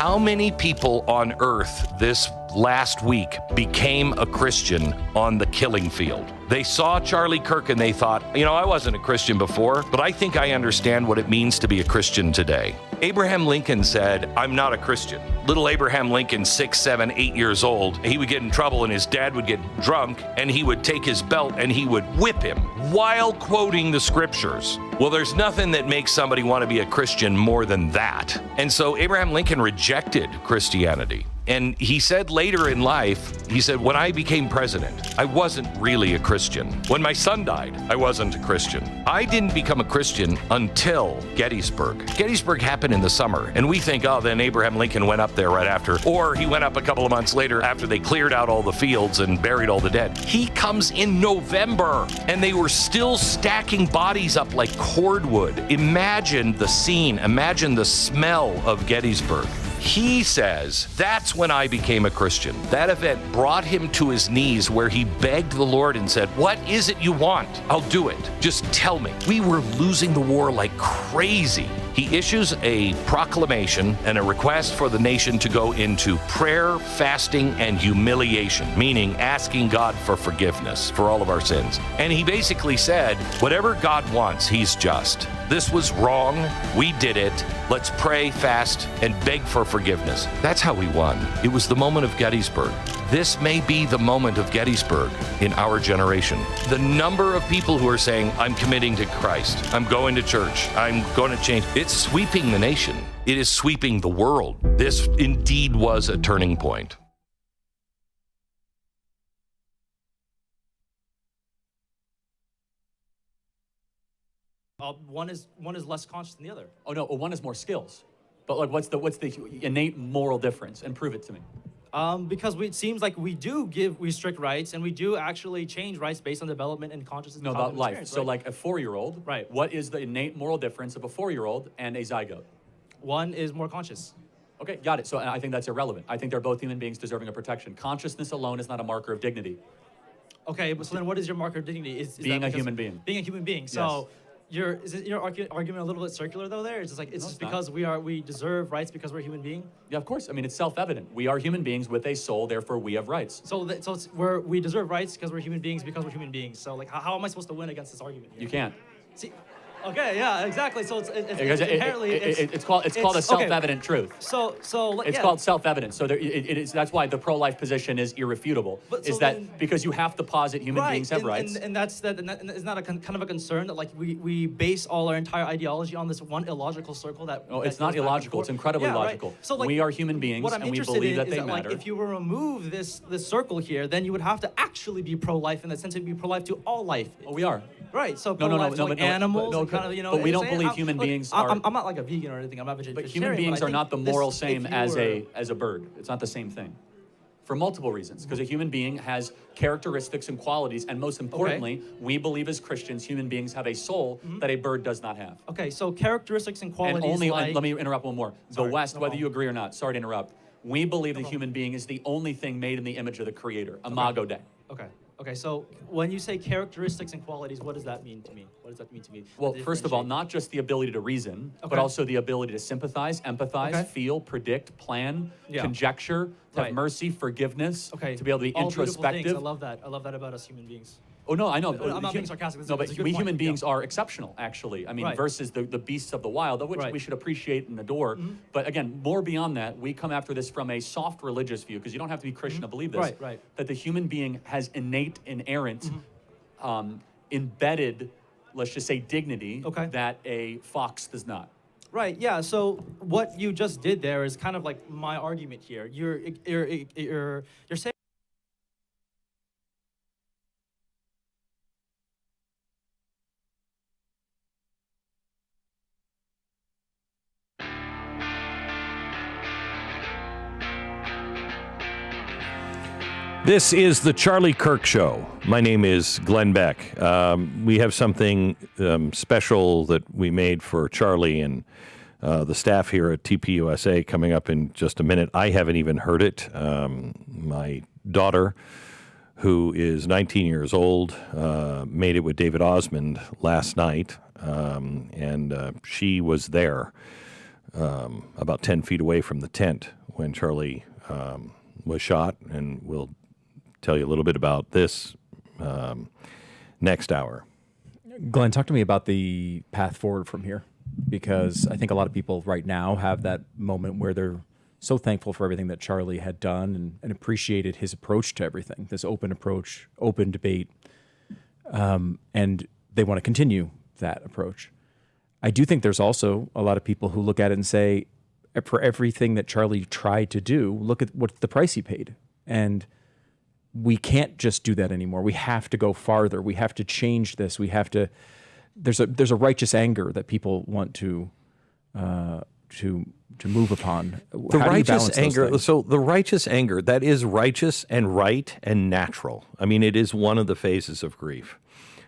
How many people on earth this last week became a Christian on the killing field? They saw Charlie Kirk and they thought, I wasn't a Christian before, but I think I understand what it means to be a Christian today. Abraham Lincoln said, I'm not a Christian. Little Abraham Lincoln, 6, 7, 8 years old, he would get in trouble and his dad would get drunk and he would take his belt and he would whip him while quoting the scriptures. Well, there's nothing that makes somebody want to be a Christian more than that. And so Abraham Lincoln rejected Christianity. And he said later in life, he said, when I became president, I wasn't really a Christian. When my son died, I wasn't a Christian. I didn't become a Christian until Gettysburg. Gettysburg happened in the summer, and we think, then Abraham Lincoln went up there right after, or he went up a couple of months later after they cleared out all the fields and buried all the dead. He comes in November, and they were still stacking bodies up like cordwood. Imagine the scene, imagine the smell of Gettysburg. He says, that's when I became a Christian. That event brought him to his knees where he begged the Lord and said, what is it you want? I'll do it. Just tell me. We were losing the war like crazy. He issues a proclamation and a request for the nation to go into prayer, fasting, and humiliation, meaning asking God for forgiveness for all of our sins. And he basically said, whatever God wants, he's just. This was wrong. We did it. Let's pray, fast, and beg for forgiveness. That's how we won. It was the moment of Gettysburg. This may be the moment of Gettysburg in our generation. The number of people who are saying, I'm committing to Christ. I'm going to church. I'm going to change. It's sweeping the nation. It is sweeping the world. This indeed was a turning point. One is less conscious than the other. Oh no, one is more skills. But like, what's the innate moral difference? And prove it to me. Because it seems like we do restrict rights, and we do actually change rights based on development and consciousness. No, about life. So like a 4-year-old, right? What is the innate moral difference of a 4-year-old and a zygote? One is more conscious. Okay, got it. So I think that's irrelevant. I think they're both human beings deserving of protection. Consciousness alone is not a marker of dignity. Okay, but so then what is your marker of dignity? Is being a human being. Being a human being. So. Yes. Is your argument a little bit circular though? There, it's just like it's just because we deserve rights because we're human beings. Yeah, of course. I mean, it's self-evident. We are human beings with a soul, therefore we have rights. So we deserve rights because we're human beings because we're human beings. So like, how am I supposed to win against this argument here? You can't. See, okay, yeah, exactly. So it's inherently it's called a self-evident truth. So it's called self-evident. So it is. That's why the pro-life position is irrefutable. Because you have to posit human beings have rights. And is not a kind of a concern that like we base all our entire ideology on this one illogical circle that. No, it's not illogical. It's incredibly logical. Right. So like, we are human beings, and we believe that they matter. Like, if you were to remove this circle here, then you would have to actually be pro-life in the sense of be pro-life to all life. Oh, we are. Right. So pro-life to animals. But we don't believe human beings are. I'm not like a vegan or anything. I'm not vegetarian. But human beings are not the moral same as a bird. It's not the same thing. For multiple reasons. Because a human being has characteristics and qualities, and most importantly, we believe as Christians, human beings have a soul that a bird does not have. Okay, so characteristics and qualities. And let me interrupt one more. The West, whether you agree or not, sorry to interrupt, we believe the human being is the only thing made in the image of the Creator. Imago Dei. Okay, so when you say characteristics and qualities, what does that mean to me? What does that mean to me? Well, first of all, not just the ability to reason, but also the ability to sympathize, empathize, feel, predict, plan, conjecture, to have mercy, forgiveness, to be able to be introspective. I love that. I love that about us human beings. Oh, no, I know. I'm not being sarcastic. No, but we human beings are exceptional, actually. I mean, versus the beasts of the wild, of which we should appreciate and adore. But again, more beyond that, we come after this from a soft religious view, because you don't have to be Christian to believe this, that the human being has innate, inerrant, embedded, let's just say, dignity that a fox does not. Right, yeah, so what you just did there is kind of like my argument here. You're saying This is the Charlie Kirk Show. My name is Glenn Beck. We have something special that we made for Charlie and the staff here at TPUSA coming up in just a minute. I haven't even heard it. My daughter, who is 19 years old, made it with David Osmond last night, and she was there about 10 feet away from the tent when Charlie was shot, and we'll tell you a little bit about this next hour. Glenn, talk to me about the path forward from here, because I think a lot of people right now have that moment where they're so thankful for everything that Charlie had done and appreciated his approach to everything, this open approach, open debate, and they want to continue that approach. I do think there's also a lot of people who look at it and say, for everything that Charlie tried to do, look at what the price he paid. And we can't just do that anymore. We have to go farther. We have to change this. We have to. There's a righteous anger that people want to move upon. The righteous anger. So the righteous anger, that is righteous and right and natural. I mean, it is one of the phases of grief.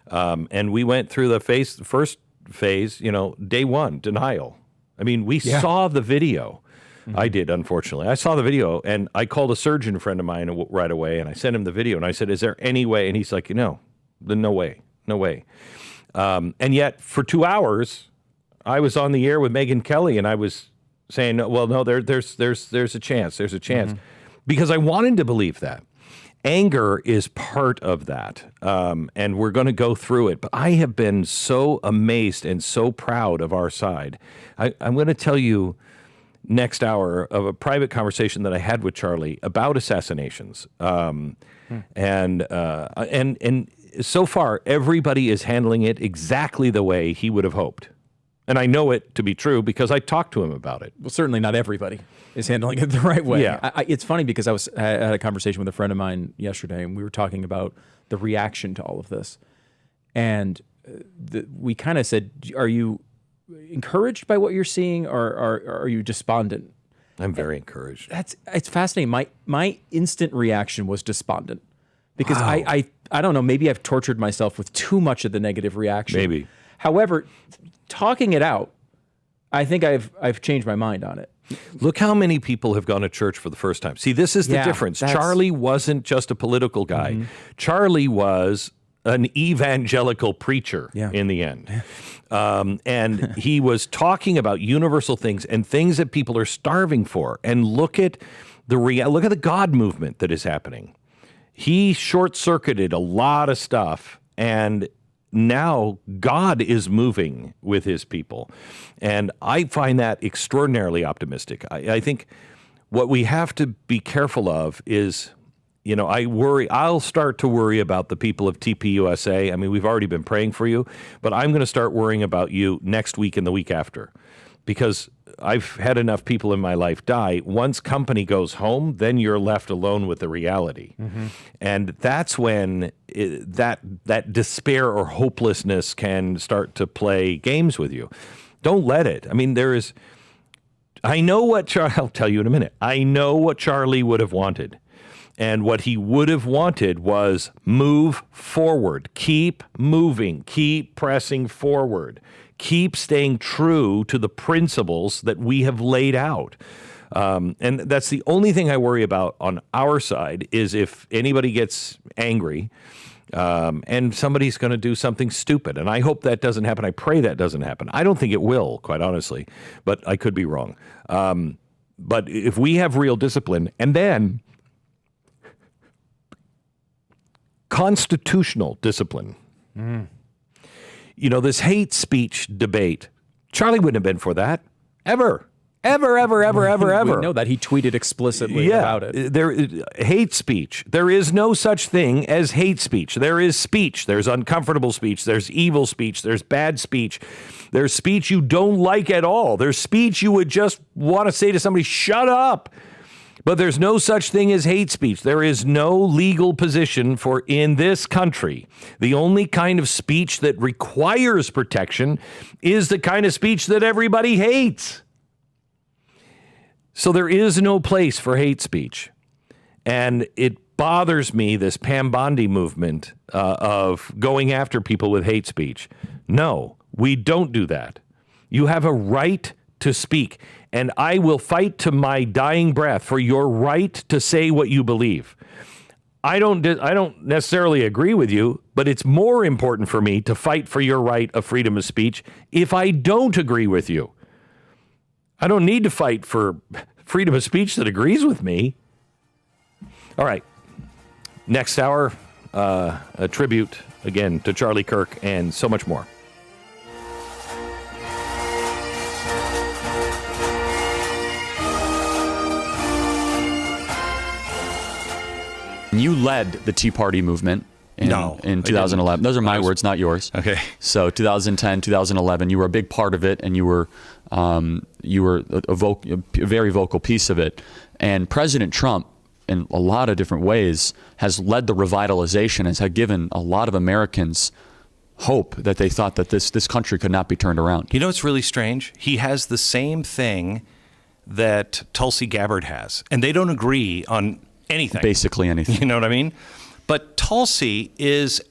And we went through the first phase, day one, denial. I mean, we saw the video. Mm-hmm. I did, unfortunately. I saw the video, and I called a surgeon friend of mine right away, and I sent him the video, and I said, is there any way? And he's like, no way. And yet, for 2 hours, I was on the air with Megyn Kelly, and I was saying, well, no, there's a chance. There's a chance. Mm-hmm. Because I wanted to believe that. Anger is part of that, and we're going to go through it. But I have been so amazed and so proud of our side. I'm going to tell you next hour of a private conversation that I had with Charlie about assassinations. And so far, everybody is handling it exactly the way he would have hoped. And I know it to be true because I talked to him about it. Well, certainly not everybody is handling it the right way. Yeah. It's funny because I had a conversation with a friend of mine yesterday, and we were talking about the reaction to all of this. And we kind of said, are you encouraged by what you're seeing, or are you despondent? I'm very encouraged. It's fascinating. My instant reaction was despondent because I don't know, maybe I've tortured myself with too much of the negative reaction. Maybe. However, talking it out, I think I've changed my mind on it. Look how many people have gone to church for the first time. See, this is the difference. Charlie wasn't just a political guy. Mm-hmm. Charlie was an evangelical preacher in the end. And he was talking about universal things and things that people are starving for. And look at the God movement that is happening. He short-circuited a lot of stuff, and now God is moving with his people. And I find that extraordinarily optimistic. I think what we have to be careful of is, I'll start to worry about the people of TPUSA. I mean, we've already been praying for you, but I'm going to start worrying about you next week and the week after, because I've had enough people in my life die. Once company goes home, then you're left alone with the reality. Mm-hmm. And that's when that despair or hopelessness can start to play games with you. Don't let it. I mean, I'll tell you in a minute. I know what Charlie would have wanted. And what he would have wanted was move forward, keep moving, keep pressing forward. Keep staying true to the principles that we have laid out. And that's the only thing I worry about on our side is if anybody gets angry and somebody's going to do something stupid. And I hope that doesn't happen. I pray that doesn't happen. I don't think it will, quite honestly, but I could be wrong. But if we have real discipline and then constitutional discipline, this hate speech debate, Charlie wouldn't have been for that. Ever. We know that. He tweeted explicitly about it. Hate speech. There is no such thing as hate speech. There is speech. There's uncomfortable speech. There's evil speech. There's bad speech. There's speech you don't like at all. There's speech you would just want to say to somebody, shut up. But there's no such thing as hate speech. There is no legal position for in this country. The only kind of speech that requires protection is the kind of speech that everybody hates. So there is no place for hate speech. And it bothers me, this Pam Bondi movement of going after people with hate speech. No, we don't do that. You have a right to speak. And I will fight to my dying breath for your right to say what you believe. I don't necessarily agree with you, but it's more important for me to fight for your right of freedom of speech if I don't agree with you. I don't need to fight for freedom of speech that agrees with me. All right. Next hour, a tribute again to Charlie Kirk and so much more. You led the Tea Party movement in 2011. Those are my words, not yours. Okay. So 2010, 2011, you were a big part of it, and you were a very vocal piece of it. And President Trump, in a lot of different ways, has led the revitalization, has given a lot of Americans hope that they thought that this country could not be turned around. You know what's really strange? He has the same thing that Tulsi Gabbard has, and they don't agree on anything. Basically anything. You know what I mean? But Tulsi is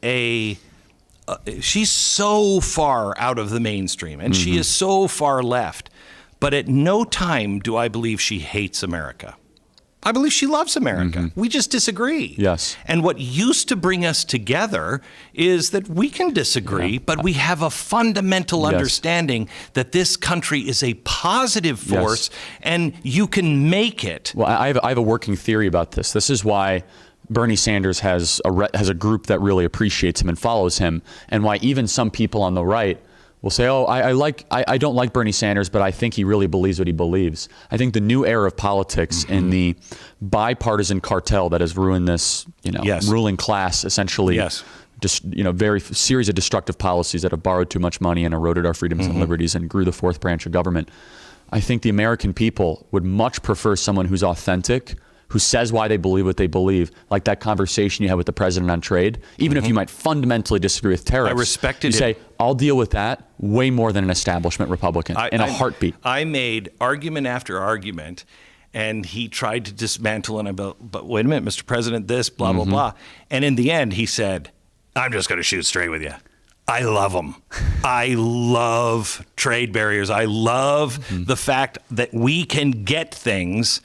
she's so far out of the mainstream, and she is so far left. But at no time do I believe she hates America. I believe she loves America. We just disagree. Yes. And what used to bring us together is that we can disagree, but we have a fundamental understanding that this country is a positive force, and you can make it. Well, I have a working theory about this. This is why Bernie Sanders has a group that really appreciates him and follows him, and why even some people on the right will say, "Oh, I don't like Bernie Sanders, but I think he really believes what he believes." I think the new era of politics in the bipartisan cartel that has ruined this, ruling class essentially. Just very series of destructive policies that have borrowed too much money and eroded our freedoms and liberties and grew the fourth branch of government. I think the American people would much prefer someone who's authentic, who says why they believe what they believe, like that conversation you had with the president on trade. Even if you might fundamentally disagree with tariffs, I respected you say, "I'll deal with that way more than an establishment Republican in a heartbeat." I made argument after argument, and he tried to dismantle it. But wait a minute, Mr. President, this, blah, blah, blah. And in the end, he said, "I'm just going to shoot straight with you. I love them. I love trade barriers. I love the fact that we can get things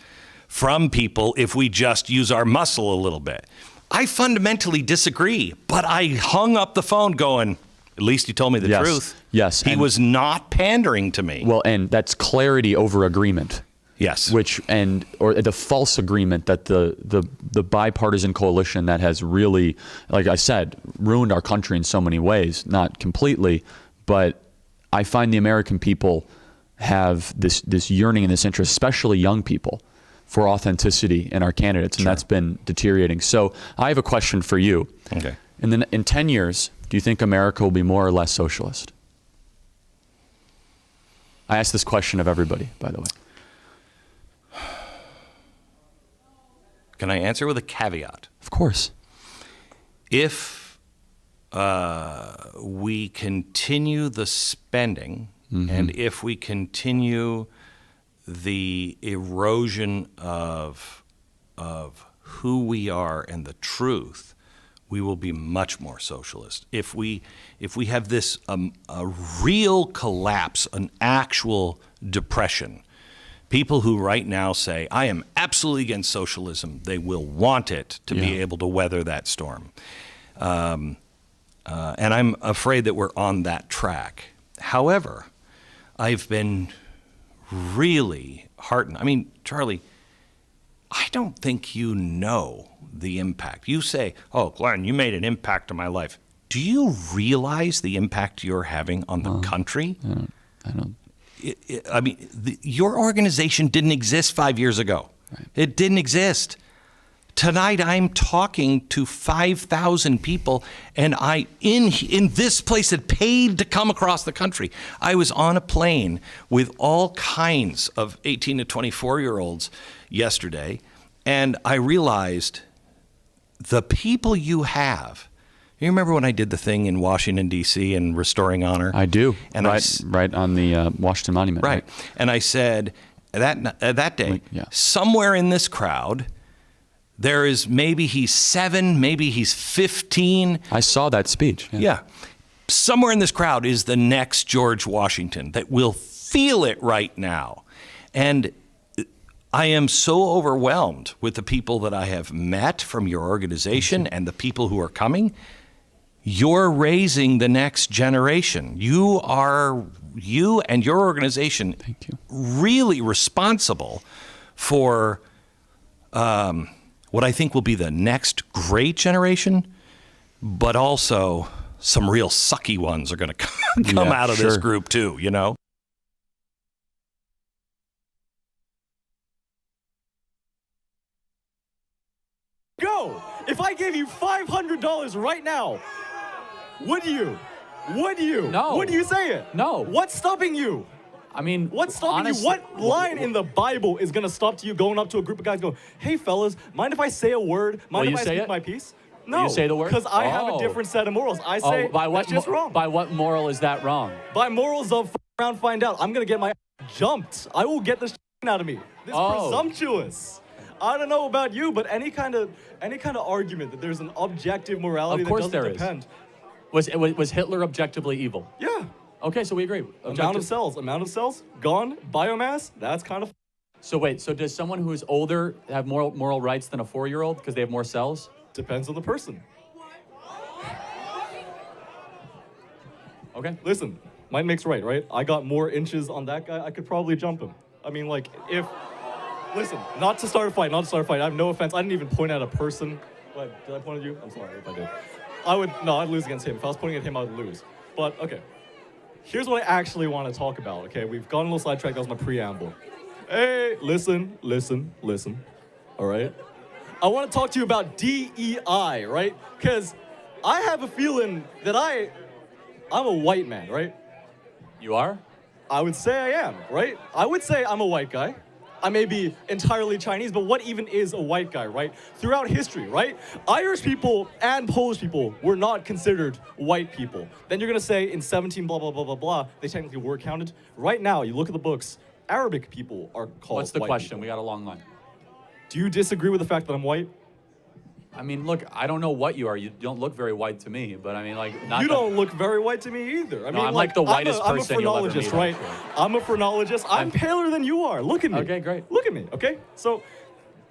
from people if we just use our muscle a little bit." I fundamentally disagree, but I hung up the phone going, at least he told me the truth. Yes. He was not pandering to me. Well, and that's clarity over agreement. Yes. Or the false agreement that the bipartisan coalition that has really, like I said, ruined our country in so many ways, not completely, but I find the American people have this yearning and this interest, especially young people, for authenticity in our candidates, and that's been deteriorating. So I have a question for you. Okay. And then in 10 years, do you think America will be more or less socialist? I ask this question of everybody, by the way. Can I answer with a caveat? Of course. If we continue the spending, and if we continue the erosion of who we are and the truth, we will be much more socialist. If we have this a real collapse, an actual depression, people who right now say, "I am absolutely against socialism," they will want it to be able to weather that storm. And I'm afraid that we're on that track. However, I've been really heartened. I mean, Charlie, I don't think you know the impact. You say, "Oh, Glenn, you made an impact on my life." Do you realize the impact you're having on the country? I don't. I mean, your organization didn't exist 5 years ago. Right. It didn't exist. Tonight, I'm talking to 5,000 people, and in this place that paid to come across the country. I was on a plane with all kinds of 18 to 24-year-olds yesterday, and I realized the people you have. You remember when I did the thing in Washington, D.C. and Restoring Honor? I do. And right on the Washington Monument. Right. And I said that day, somewhere in this crowd, there is maybe he's 7, maybe he's 15. I saw that speech. Yeah. Somewhere in this crowd is the next George Washington that will feel it right now. And I am so overwhelmed with the people that I have met from your organization and the people who are coming. You're raising the next generation. You are you and your organization really responsible for what I think will be the next great generation, but also some real sucky ones are going to come out of this group too, you know? Go! If I gave you $500 right now, would you? Would you? No. Would you say it? No. What's stopping you? I mean, what's stopping you? What line in the Bible is going to stop you going up to a group of guys going, hey, fellas, mind if I say a word? Mind if I speak my piece? No. You say the word? Because I have a different set of morals. I say that's just wrong. By what moral is that wrong? By morals of around, find out. I'm going to get my jumped. I will get this out of me. This presumptuous. I don't know about you, but any kind of argument that there's an objective morality that doesn't depend. Was Hitler objectively evil? Yeah. Okay, so we agree. Amount of cells, gone. Biomass, that's kind of. So wait, so does someone who is older have moral rights than a 4-year-old because they have more cells? Depends on the person. Okay. Listen, might makes right? I got more inches on that guy, I could probably jump him. I mean, like, if... Listen, not to start a fight. I have no offense. I didn't even point at a person. What, did I point at you? I'm sorry if I did. I'd lose against him. If I was pointing at him, I would lose. But, okay. Here's what I actually want to talk about, okay? We've gone a little sidetracked. That was my preamble. Hey, listen. All right? I want to talk to you about DEI, right? Because I have a feeling that I'm a white man, right? You are? I would say I am, right? I would say I'm a white guy. I may be entirely Chinese, but what even is a white guy, right? Throughout history, right? Irish people and Polish people were not considered white people. Then you're gonna say in 17 blah, blah, blah, blah, blah, they technically were counted. Right now, you look at the books, Arabic people are called What's the white question? people. We got a long line. Do you disagree with the fact that I'm white? I mean, look, I don't know what you are. You don't look very white to me, but I mean, like, not You don't look very white to me either. I mean, I'm like the whitest I'm a person you'll ever phrenologist, meet, right? actually. I'm a phrenologist. I'm paler than you are. Look at me. Okay, great. Look at me, okay? So,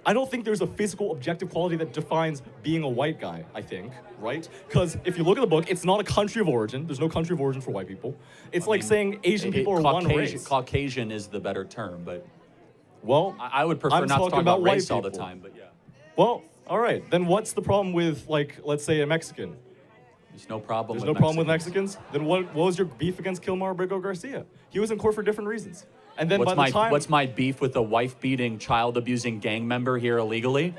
I don't think there's a physical objective quality that defines being a white guy, I think, right? Because if you look at the book, it's not a country of origin. There's no country of origin for white people. It's like saying Asian people are one race. Caucasian is the better term, but... Well, I would prefer I'm not to talking talk about white race all the people. time, but yeah. Well, all right. Then what's the problem with, like, let's say a Mexican? There's no problem There's with no problem with Mexicans? Then what was your beef against Kilmar Brigo Garcia? He was in court for different reasons. And then What's my beef with a wife-beating, child-abusing gang member here illegally?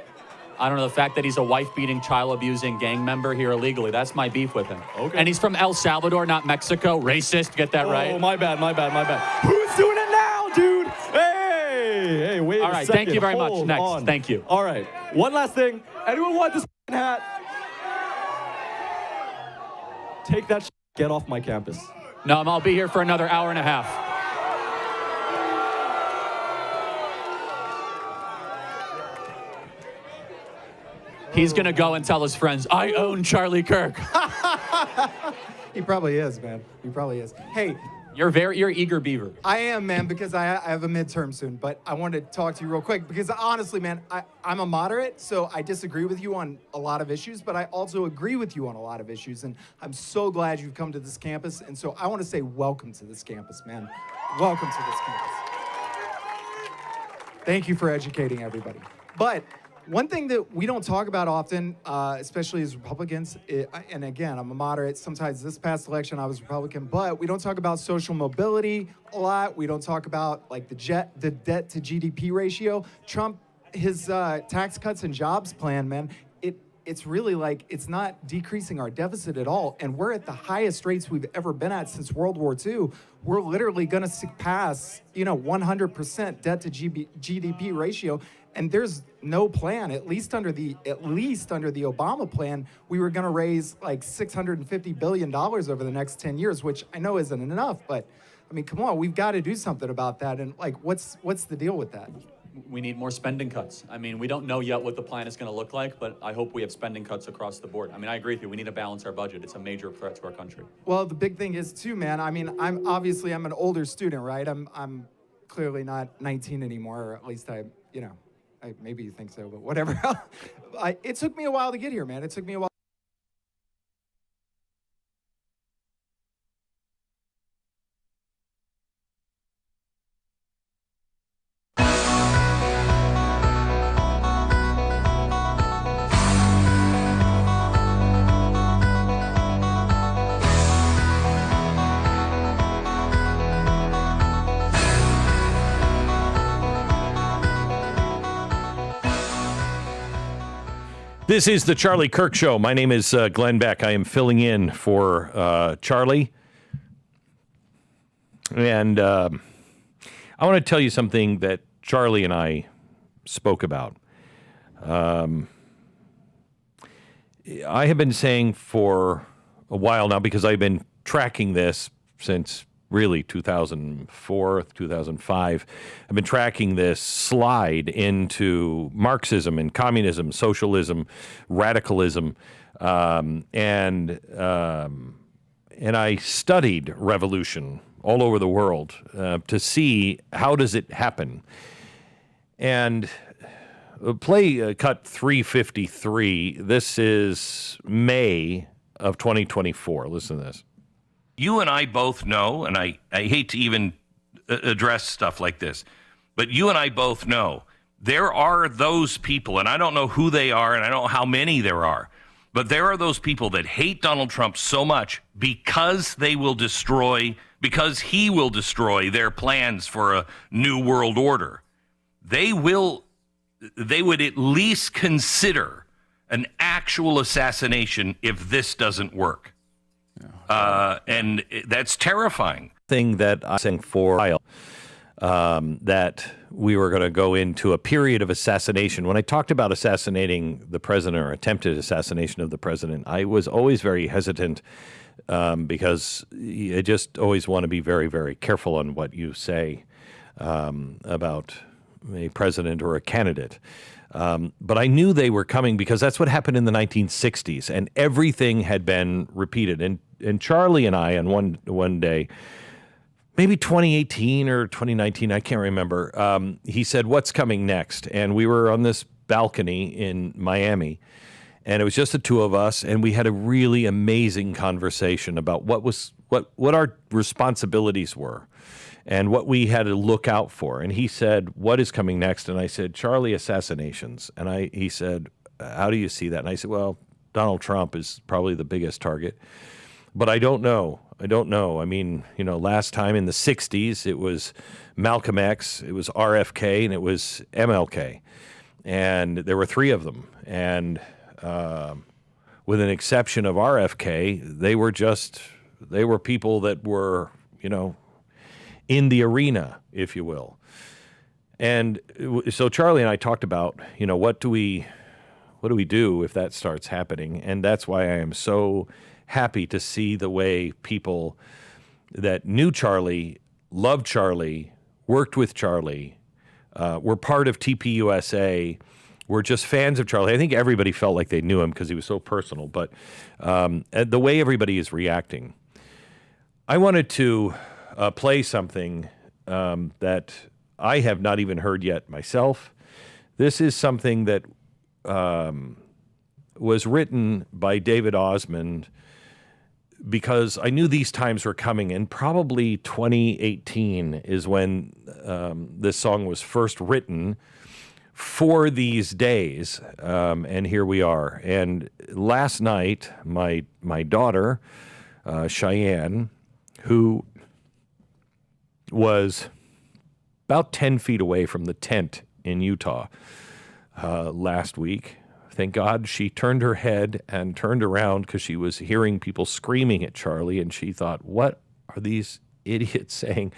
I don't know, the fact that he's a wife-beating, child-abusing gang member here illegally, that's my beef with him. Okay. And he's from El Salvador, not Mexico. Racist, get that right? Oh, my bad. Who's doing it now, dude? Hey, wait a second. All right, thank you very much. Hold Next, on. thank you. All right, one last thing. Anyone want this hat? Take that get off my campus. No, I'll be here for another hour and a half. He's going to go and tell his friends, I own Charlie Kirk. He probably is, man. He probably is. Hey, you're eager beaver. I am, man, because I have a midterm soon, but I wanted to talk to you real quick because honestly, man, I'm a moderate, so I disagree with you on a lot of issues, but I also agree with you on a lot of issues, and I'm so glad you've come to this campus, and so I want to say welcome to this campus, man. Welcome to this campus. Thank you for educating everybody. But one thing that we don't talk about often, especially as Republicans, and again, I'm a moderate. Sometimes this past election, I was Republican, but we don't talk about social mobility a lot. We don't talk about like the debt to GDP ratio. Trump, his tax cuts and jobs plan, man, it's really like, it's not decreasing our deficit at all. And we're at the highest rates we've ever been at since World War II. We're literally gonna surpass, 100% debt to GDP ratio. And there's no plan, at least under the Obama plan, we were gonna raise like $650 billion over the next 10 years, which I know isn't enough, but I mean, come on, we've gotta do something about that. And like, what's the deal with that? We need more spending cuts. I mean, we don't know yet what the plan is going to look like, but I hope we have spending cuts across the board. I mean, I agree with you. We need to balance our budget. It's a major threat to our country. Well, the big thing is too, man. I mean, I'm an older student, right? I'm clearly not 19 anymore, or at least maybe you think so, but whatever. It took me a while to get here, man. It took me a while. This is the Charlie Kirk Show. My name is Glenn Beck. I am filling in for Charlie. And I want to tell you something that Charlie and I spoke about. I have been saying for a while now, because I've been tracking this since really 2004, 2005. I've been tracking this slide into Marxism and communism, socialism, radicalism, and I studied revolution all over the world to see how does it happen. And play cut 353. This is May of 2024. Listen to this. You and I both know, and I hate to even address stuff like this, but you and I both know there are those people, and I don't know who they are, and I don't know how many there are, but there are those people that hate Donald Trump so much because he will destroy their plans for a new world order. They would at least consider an actual assassination if this doesn't work. And that's terrifying. Thing that I sang for a while, that we were going to go into a period of assassination. When I talked about assassinating the president or attempted assassination of the president, I was always very hesitant because I just always want to be very, very careful on what you say about a president or a candidate. But I knew they were coming because that's what happened in the 1960s, and everything had been repeated. And Charlie and I, on one day, maybe 2018 or 2019, I can't remember, he said, "What's coming next?" And we were on this balcony in Miami, and it was just the two of us, and we had a really amazing conversation about what our responsibilities were and what we had to look out for. And he said, "What is coming next?" And I said, "Charlie, assassinations." And he said, "How do you see that?" And I said, "Well, Donald Trump is probably the biggest target, but I don't know. I mean, last time in the 60s, it was Malcolm X, it was RFK, and it was MLK. And there were three of them. And with an exception of RFK, they were people that were, in the arena, if you will." And so Charlie and I talked about, what do we do if that starts happening? And that's why I am so happy to see the way people that knew Charlie, loved Charlie, worked with Charlie, were part of TPUSA, were just fans of Charlie. I think everybody felt like they knew him because he was so personal, but the way everybody is reacting. I wanted to play something that I have not even heard yet myself. This is something that was written by David Osmond because I knew these times were coming, and probably 2018 is when this song was first written for these days, and here we are. And last night, my daughter, Cheyenne, who was about 10 feet away from the tent in Utah last week, thank God, she turned her head and turned around because she was hearing people screaming at Charlie, and she thought, "What are these idiots saying?"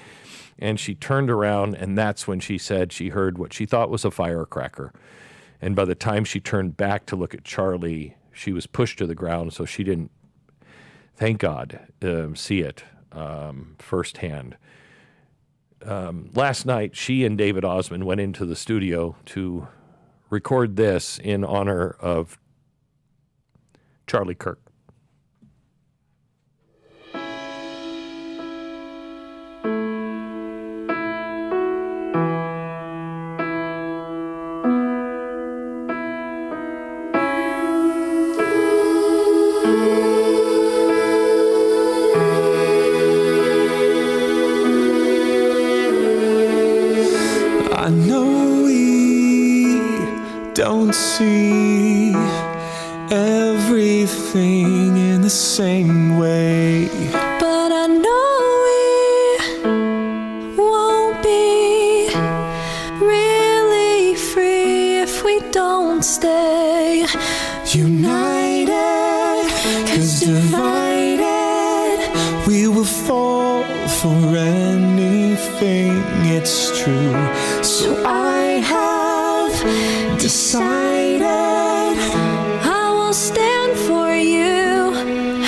And she turned around, and that's when she said she heard what she thought was a firecracker. And by the time she turned back to look at Charlie, she was pushed to the ground, so she didn't, thank God, see it firsthand. Last night, she and David Osmond went into the studio to record this in honor of Charlie Kirk. I know we don't see everything in the same way, but I know we won't be really free if we don't stay united, 'cause divided we will fall for anything, it's true. So I have decided I will stand for you,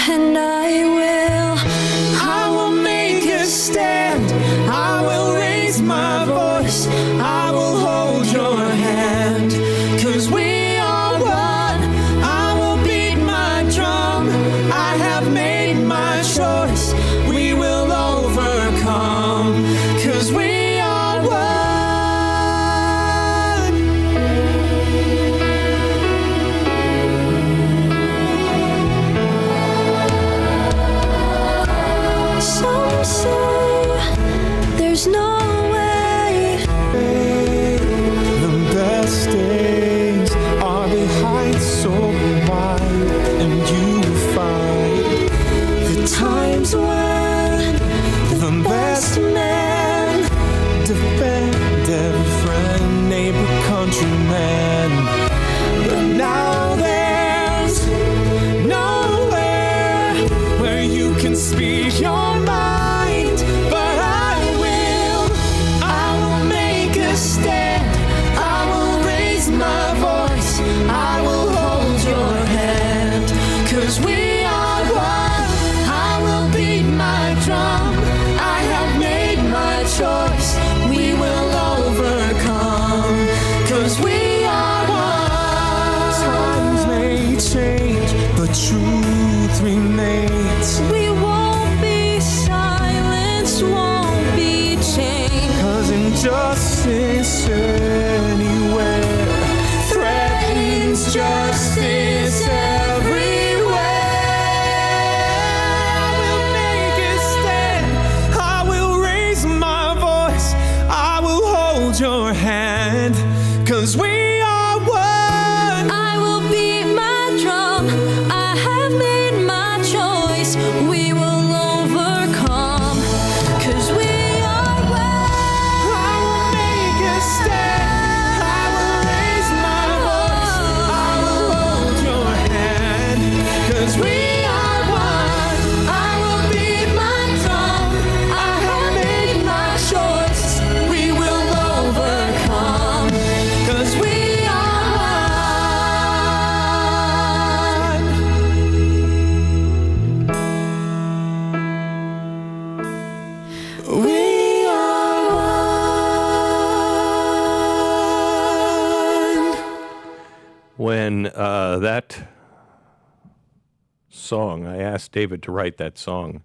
and I will make a stand. I will raise my voice. I will hold your hand, 'cause we are one. I will beat my drum. I have made my choice. We will overcome, 'cause we are one. Some say there's no way. The best days are behind so wide, and you will find the times when the best men defend every friend, neighbor, countryman. But now there's nowhere where you can speak your mind. But I will make a stand. I will raise my voice. I will hold your hand, 'cause we are one. I will beat my drum. I have made my choice. We will overcome, 'cause we are one. Times may change, but truth remains. We won't be silenced, won't be chained. 'Cause injustice anywhere threatens justice everywhere. I will make a stand. I will raise my voice. I will hold your hand, 'cause we are one. I will beat my drum. I have made my choice. We will overcome, 'cause we are one. I will make a stand. I will raise my voice. I will hold your hand, 'cause we are one. I will beat my drum. I have made my choice. We will overcome, 'cause we are one. We are one. When that song, I asked David to write that song.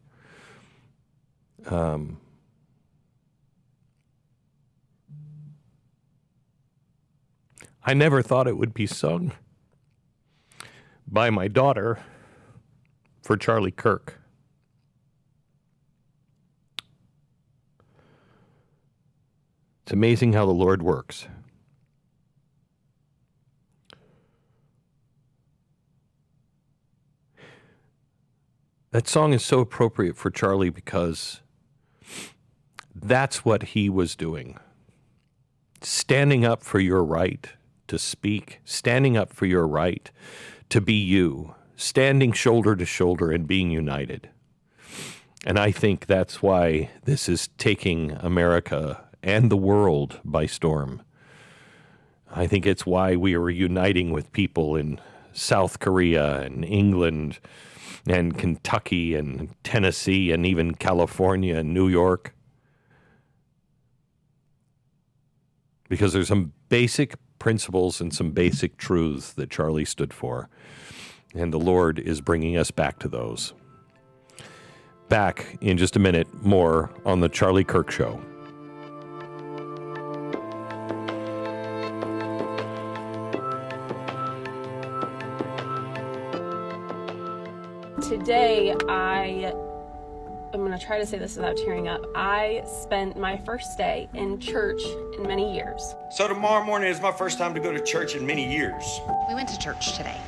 I never thought it would be sung by my daughter for Charlie Kirk. It's amazing how the Lord works. That song is so appropriate for Charlie because that's what he was doing. Standing up for your right to speak, standing up for your right to be you, standing shoulder to shoulder and being united. And I think that's why this is taking America and the world by storm. I think it's why we are uniting with people in South Korea and England and Kentucky and Tennessee and even California and New York. Because there's some basic principles and some basic truths that Charlie stood for. And the Lord is bringing us back to those. Back in just a minute, more on the Charlie Kirk Show. Today, I'm going to try to say this without tearing up. I spent my first day in church in many years. So tomorrow morning is my first time to go to church in many years. We went to church today.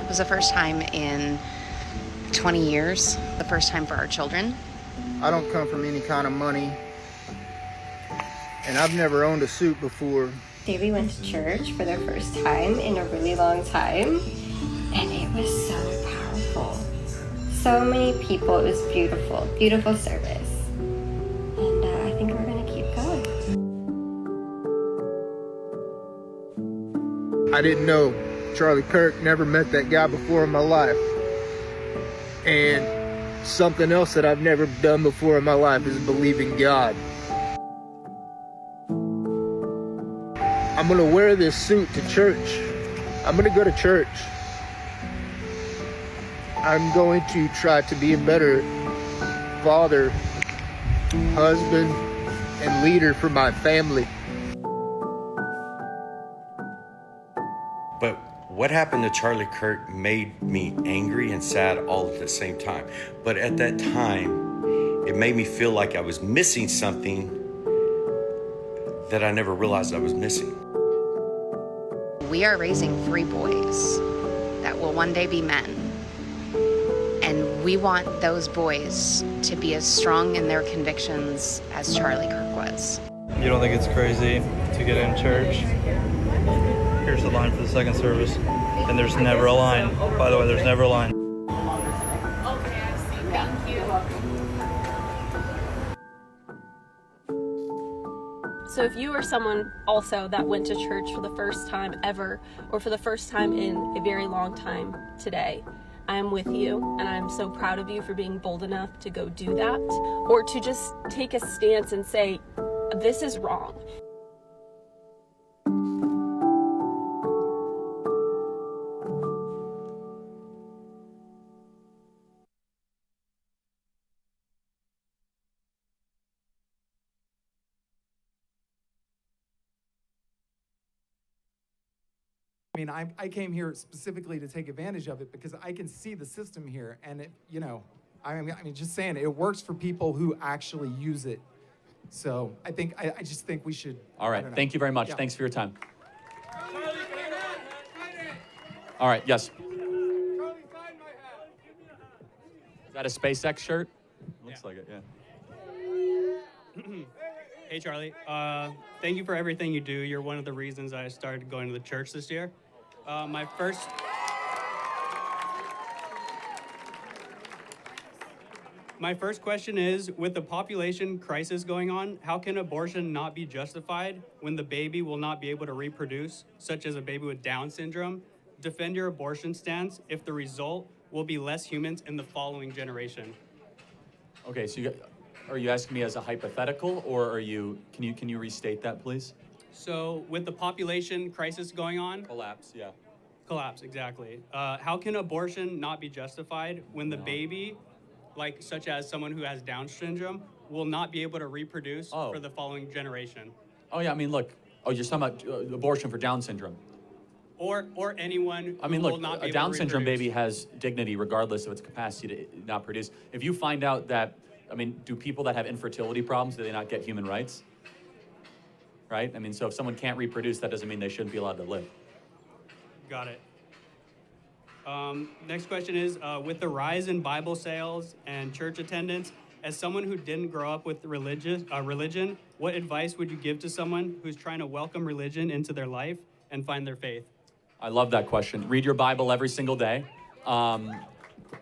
It was the first time in 20 years, the first time for our children. I don't come from any kind of money, and I've never owned a suit before, Davey went to church for their first time in a really long time, and it was so powerful. So many people, it was beautiful, beautiful service. And I think we're gonna keep going. I didn't know Charlie Kirk, never met that guy before in my life. And something else that I've never done before in my life is believe in God. I'm gonna wear this suit to church. I'm gonna go to church. I'm going to try to be a better father, husband, and leader for my family. But what happened to Charlie Kirk made me angry and sad all at the same time. But at that time, it made me feel like I was missing something that I never realized I was missing. We are raising 3 boys that will one day be men. And we want those boys to be as strong in their convictions as Charlie Kirk was. You don't think it's crazy to get in church? Here's the line for the second service. And there's never a line. By the way, there's never a line. So if you are someone also that went to church for the first time ever, or for the first time in a very long time today, I am with you, and I'm so proud of you for being bold enough to go do that, or to just take a stance and say, this is wrong. I mean, I came here specifically to take advantage of it because I can see the system here, and it, you know, I mean, just saying, it works for people who actually use it. So I just think we should. All right, thank you very much. Thanks for your time. All right, yes. Is that a SpaceX shirt? Looks like it, yeah. Hey, Charlie. Thank you for everything you do. You're one of the reasons I started going to the church this year. My first question is, with the population crisis going on, how can abortion not be justified when the baby will not be able to reproduce, such as a baby with Down syndrome? Defend your abortion stance if the result will be less humans in the following generation. Okay, so are you asking me as a hypothetical, or can you restate that, please? So with the population crisis going on... Collapse, yeah. Collapse, exactly. How can abortion not be justified when the baby, like such as someone who has Down syndrome, will not be able to reproduce for the following generation? Oh, yeah, I mean, look. Oh, you're talking about abortion for Down syndrome. Or anyone I mean, who look, will not be a able Down to syndrome reproduce. baby has dignity regardless of its capacity to not produce. If you find out that, I mean, do people that have infertility problems, do they not get human rights? Right? I mean, so if someone can't reproduce, that doesn't mean they shouldn't be allowed to live. Got it. Next question is, with the rise in Bible sales and church attendance, as someone who didn't grow up with religion, what advice would you give to someone who's trying to welcome religion into their life and find their faith? I love that question. Read your Bible every single day.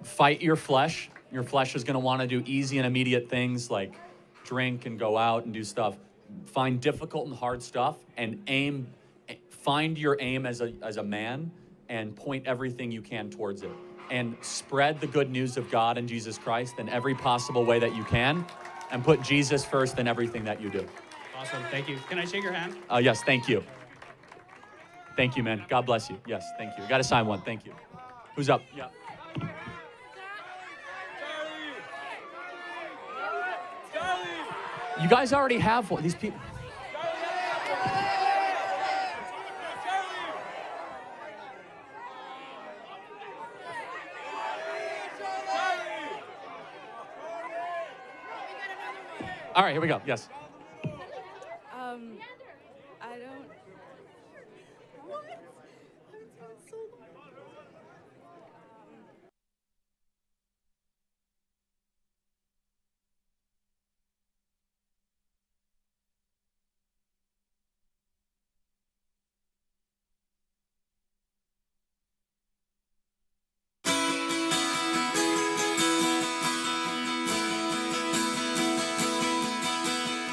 Fight your flesh. Your flesh is going to want to do easy and immediate things like drink and go out and do stuff. Find difficult and hard stuff and find your aim as a man and point everything you can towards it. And spread the good news of God and Jesus Christ in every possible way that you can, and put Jesus first in everything that you do. Awesome, thank you. Can I shake your hand? Yes, thank you. Thank you, man. God bless you. Yes, thank you. Got to sign one. Thank you. Who's up? Yeah. You guys already have one. These people. All right, here we go. Yes. I don't. What?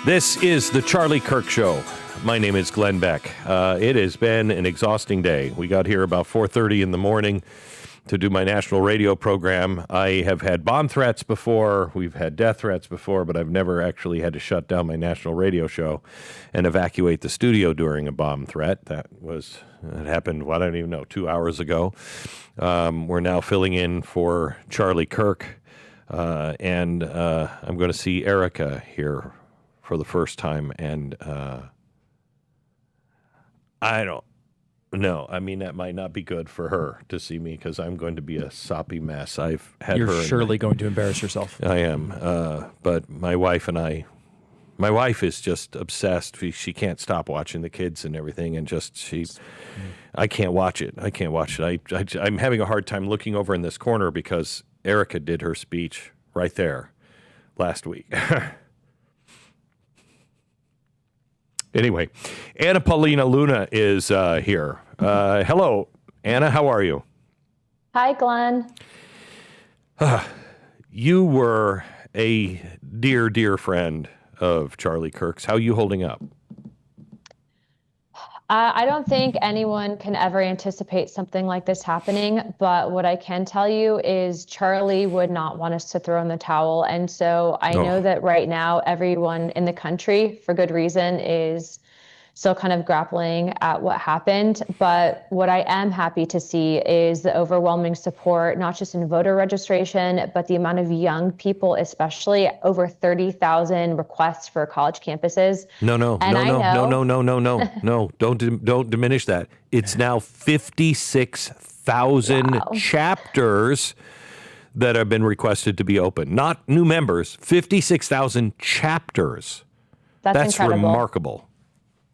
This is the Charlie Kirk Show. My name is Glenn Beck. It has been an exhausting day. We got here about 4:30 in the morning to do my national radio program. I have had bomb threats before. We've had death threats before, but I've never actually had to shut down my national radio show and evacuate the studio during a bomb threat. That happened, I don't even know, 2 hours ago. We're now filling in for Charlie Kirk, and I'm going to see Erica here for the first time, and I don't know. I mean, that might not be good for her to see me because I'm going to be a soppy mess. I've had You're her. surely going to embarrass yourself. I am, but my wife is just obsessed. She can't stop watching the kids and everything, and I can't watch it. I'm having a hard time looking over in this corner because Erica did her speech right there last week. Anyway, Anna Paulina Luna is here. Hello, Anna. How are you? Hi, Glenn. You were a dear, dear friend of Charlie Kirk's. How are you holding up? I don't think anyone can ever anticipate something like this happening, but what I can tell you is Charlie would not want us to throw in the towel. And so I know that right now everyone in the country, for good reason, is still kind of grappling at what happened. But what I am happy to see is the overwhelming support, not just in voter registration, but the amount of young people, especially over 30,000 requests for college campuses. No, don't diminish that. It's now 56,000 chapters that have been requested to be open. Not new members, 56,000 chapters. That's incredible. Remarkable.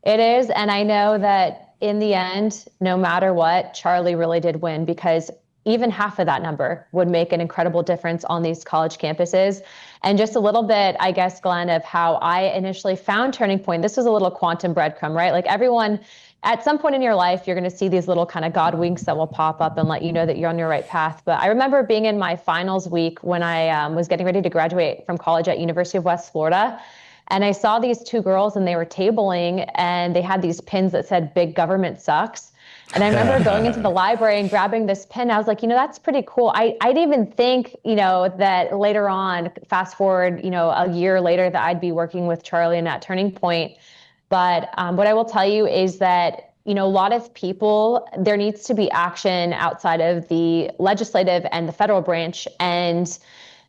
It is, and I know that in the end, no matter what, Charlie really did win, because even half of that number would make an incredible difference on these college campuses. And just a little bit, I guess, Glenn, of how I initially found Turning Point. This was a little quantum breadcrumb, right? Like everyone, at some point in your life, you're going to see these little kind of God winks that will pop up and let you know that you're on your right path. But I remember being in my finals week when I was getting ready to graduate from college at University of West Florida. And I saw these two girls and they were tabling and they had these pins that said "Big Government Sucks." And I remember going into the library and grabbing this pin. I was like, that's pretty cool. I didn't even think, that later on, fast forward, a year later, that I'd be working with Charlie and at Turning Point. But what I will tell you is that, a lot of people, there needs to be action outside of the legislative and the federal branch. And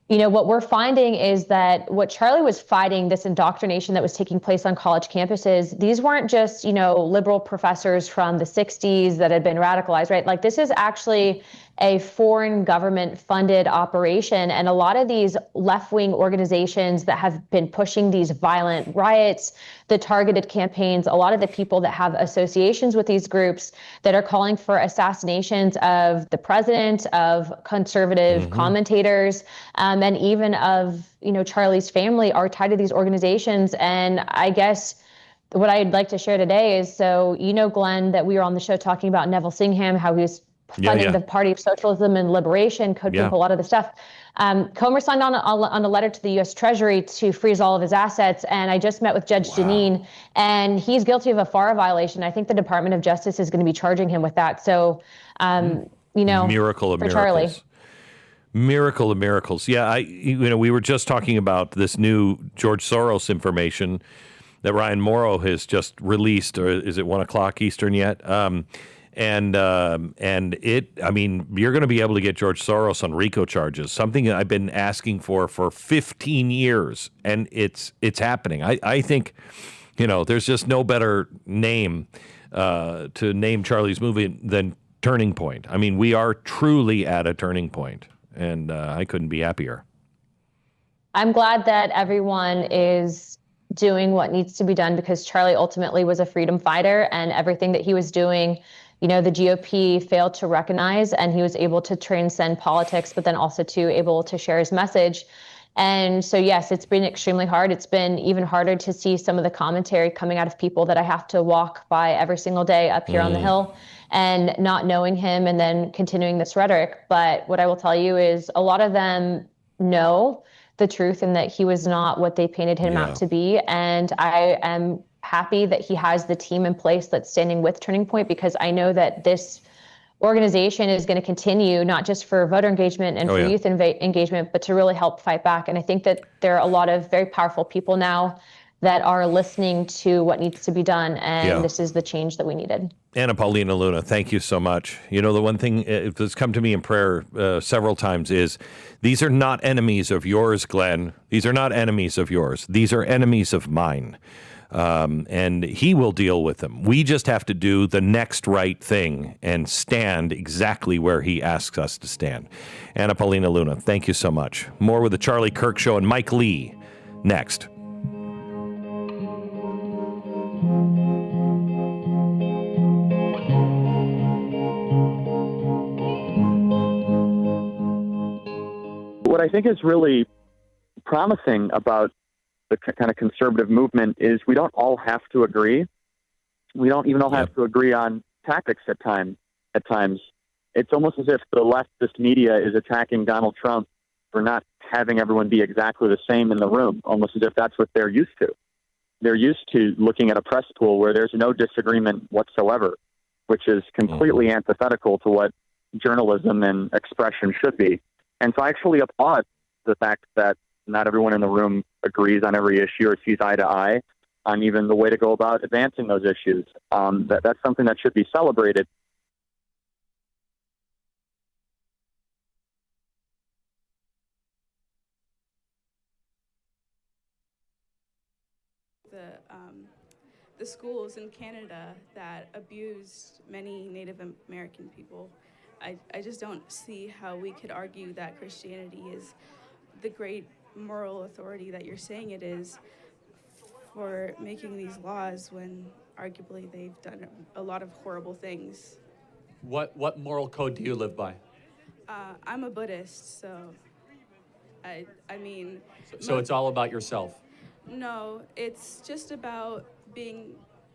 what we're finding is that what Charlie was fighting, this indoctrination that was taking place on college campuses, these weren't just, liberal professors from the 60s that had been radicalized, right? Like this is actually a foreign government funded operation. And a lot of these left-wing organizations that have been pushing these violent riots, the targeted campaigns, a lot of the people that have associations with these groups that are calling for assassinations of the president, of conservative commentators, and even of, Charlie's family are tied to these organizations. And I guess what I'd like to share today is, so, Glenn, that we were on the show talking about Neville Singham, how he was funding the Party of Socialism and Liberation, Code Pimp, a lot of the stuff. Comer signed on a letter to the U.S. Treasury to freeze all of his assets. And I just met with Judge Janine, and he's guilty of a FARA violation. I think the Department of Justice is going to be charging him with that. So, miracle of for miracles. Charlie. Miracle of miracles. Yeah, we were just talking about this new George Soros information that Ryan Morrow has just released, or is it 1 o'clock Eastern yet? And you're going to be able to get George Soros on RICO charges, something that I've been asking for 15 years, and it's happening. I think, there's just no better name to name Charlie's movie than Turning Point. I mean, we are truly at a turning point, and I couldn't be happier. I'm glad that everyone is doing what needs to be done, because Charlie ultimately was a freedom fighter, and everything that he was doing, the GOP failed to recognize, and he was able to transcend politics, but then also able to share his message. And so, yes, it's been extremely hard. It's been even harder to see some of the commentary coming out of people that I have to walk by every single day up here on the Hill, and not knowing him and then continuing this rhetoric. But what I will tell you is a lot of them know the truth and that he was not what they painted him out to be. And I am happy that he has the team in place that's standing with Turning Point, because I know that this organization is going to continue, not just for voter engagement and for youth engagement, but to really help fight back. And I think that there are a lot of very powerful people now that are listening to what needs to be done. And this is the change that we needed. Anna Paulina Luna, thank you so much. You know, the one thing that's come to me in prayer several times is these are not enemies of yours, Glenn. These are not enemies of yours. These are enemies of mine. And he will deal with them. We just have to do the next right thing and stand exactly where he asks us to stand. Anna Paulina Luna, thank you so much. More with the Charlie Kirk Show and Mike Lee next. What I think is really promising about the kind of conservative movement is we don't all have to agree. We don't even all have to agree on tactics at times. It's almost as if the leftist media is attacking Donald Trump for not having everyone be exactly the same in the room, almost as if that's what they're used to. They're used to looking at a press pool where there's no disagreement whatsoever, which is completely antithetical to what journalism and expression should be. And so I actually applaud the fact that not everyone in the room agrees on every issue or sees eye to eye on even the way to go about advancing those issues. That's something that should be celebrated. The schools in Canada that abused many Native American people. I just don't see how we could argue that Christianity is the great moral authority that you're saying it is for making these laws when arguably they've done a lot of horrible things. What moral code do you live by? I'm a Buddhist, so I mean... So it's all about yourself? No, it's just about being...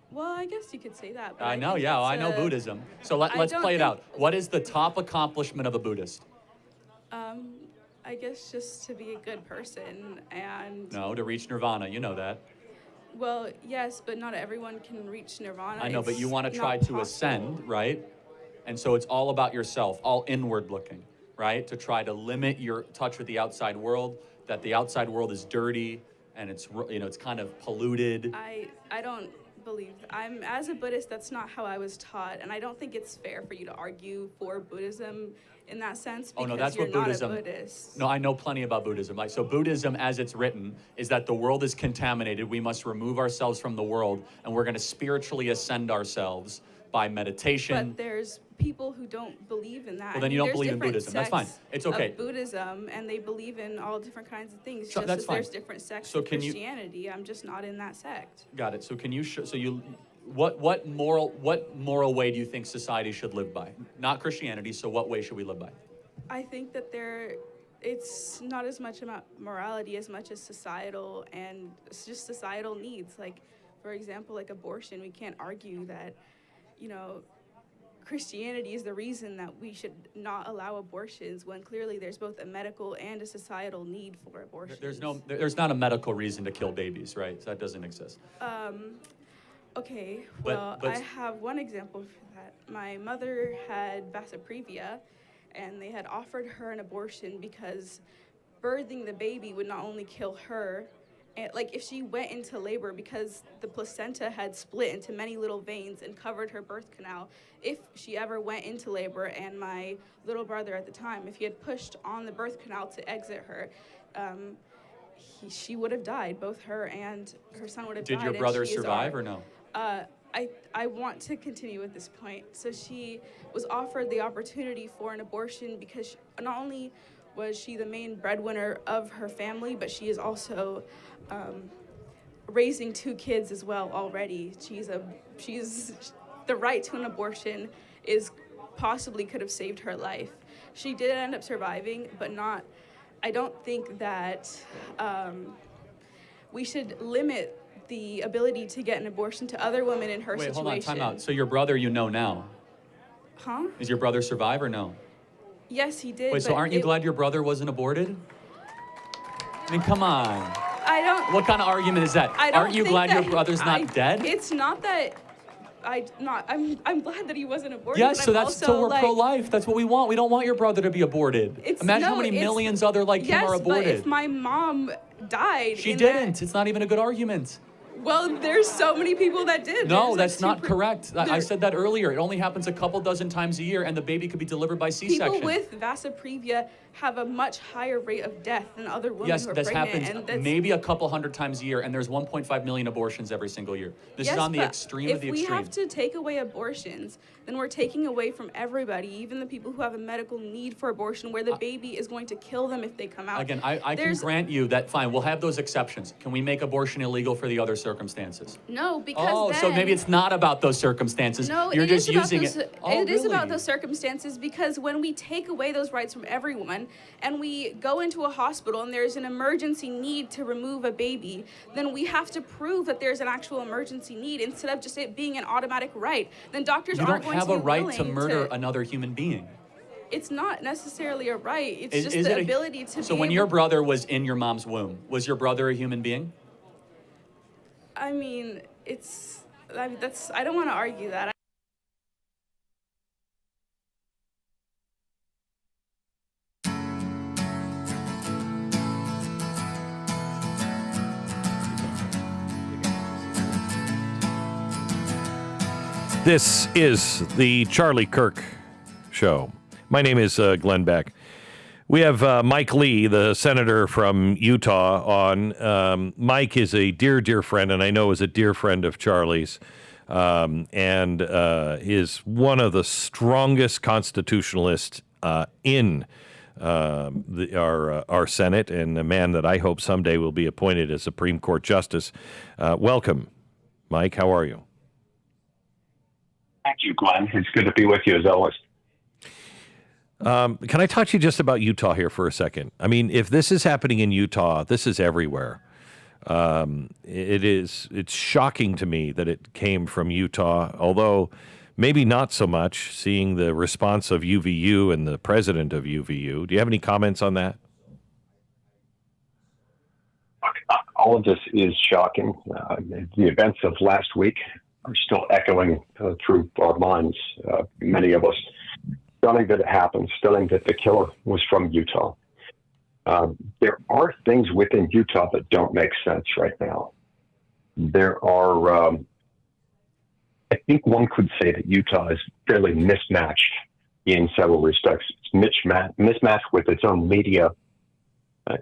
Well, I guess you could say that. But I know, I know Buddhism. So let's play it out. What is the top accomplishment of a Buddhist? I guess just to be a good person and... No, to reach nirvana, you know that. Well, yes, but not everyone can reach nirvana. I know, but you want to try to ascend, right? And so it's all about yourself, all inward looking, right? To try to limit your touch with the outside world, that the outside world is dirty and it's, you know, it's kind of polluted. I don't believe, as a Buddhist, that's not how I was taught, and I don't think it's fair for you to argue for Buddhism in that sense, because that's you're what Buddhism, not a Buddhist. No, I know plenty about Buddhism. So Buddhism, as it's written, is that the world is contaminated. We must remove ourselves from the world, and we're going to spiritually ascend ourselves by meditation. But there's people who don't believe in that. Well, then you don't believe in Buddhism. That's fine. It's okay. Of Buddhism, and they believe in all different kinds of things. Sure, just that's as fine. There's different sects of Christianity. I'm just not in that sect. Got it. So can you what moral way do you think society should live by? Not Christianity. So what way should we live by? I think that it's not as much about morality as much as societal, and it's just societal needs. Like, for example, like abortion, we can't argue that, you know, Christianity is the reason that we should not allow abortions when clearly there's both a medical and a societal need for abortion. There's not a medical reason to kill babies, right? So that doesn't exist. Okay, well, I have one example for that. My mother had vasoprevia, and they had offered her an abortion because birthing the baby would not only kill her, and like if she went into labor, because the placenta had split into many little veins and covered her birth canal, if she ever went into labor, and my little brother at the time, if he had pushed on the birth canal to exit her, she would have died. Both her and her son would have died. Did your brother survive or no? I want to continue with this point. So she was offered the opportunity for an abortion because not only was she the main breadwinner of her family, but she is also raising 2 kids as well already. The right to an abortion possibly could have saved her life. She did end up surviving, but not. I don't think that we should limit the ability to get an abortion to other women in her situation. Wait, hold on, time out. So your brother you know now? Huh? Is your brother survive or no? Yes, he did. Wait, so aren't you glad your brother wasn't aborted? I mean, come on. I don't. What kind of argument is that? I don't Aren't you think glad that your brother's not dead? It's not that. I'm glad that he wasn't aborted. Yes, but so I'm that's also, so we're like, pro-life. That's what we want. We don't want your brother to be aborted. Imagine how many millions other like him are Yes, but aborted. if my mom died, She in didn't. It's not even a good argument. Well, there's so many people that did. No, There's, that's like, not correct. I said that earlier. It only happens a couple dozen times a year, and the baby could be delivered by C-section. People with vasa previa have a much higher rate of death than other women Yes, who are this pregnant. happens and that's, maybe a couple hundred times a year, and there's 1.5 million abortions every single year. This is on the but extreme of the if we extreme. have to take away abortions, then we're taking away from everybody, even the people who have a medical need for abortion, where the baby is going to kill them if they come out. Again, I can grant you that, fine, we'll have those exceptions. Can we make abortion illegal for the other circumstances? No, because Oh, so maybe it's not about those circumstances. No, You're it just is about using those, it. Oh, it is about really? those circumstances, because when we take away those rights from everyone and we go into a hospital and there's an emergency need to remove a baby, then we have to prove that there's an actual emergency need instead of just it being an automatic right. Then doctors You aren't don't going have to a be right willing to murder another human being. It's not necessarily a right. It's Is just it the a- ability to So be when able, your brother was in your mom's womb, was your brother a human being? I mean, I don't want to argue that. This is the Charlie Kirk Show. My name is Glenn Beck. We have Mike Lee, the senator from Utah, on. Mike is a dear, dear friend, and I know is a dear friend of Charlie's, and is one of the strongest constitutionalists in our Senate, and a man that I hope someday will be appointed as Supreme Court Justice. Welcome, Mike. How are you? Thank you, Glenn. It's good to be with you as always. Can I talk to you just about Utah here for a second? I mean, if this is happening in Utah, this is everywhere. It's shocking to me that it came from Utah, although maybe not so much, seeing the response of UVU and the president of UVU. Do you have any comments on that? All of this is shocking. The events of last week are still echoing through our minds, many of us. Stunning that it happened, stunning that the killer was from Utah. There are things within Utah that don't make sense right now. There are, I think one could say that Utah is fairly mismatched in several respects. It's mismatched with its own media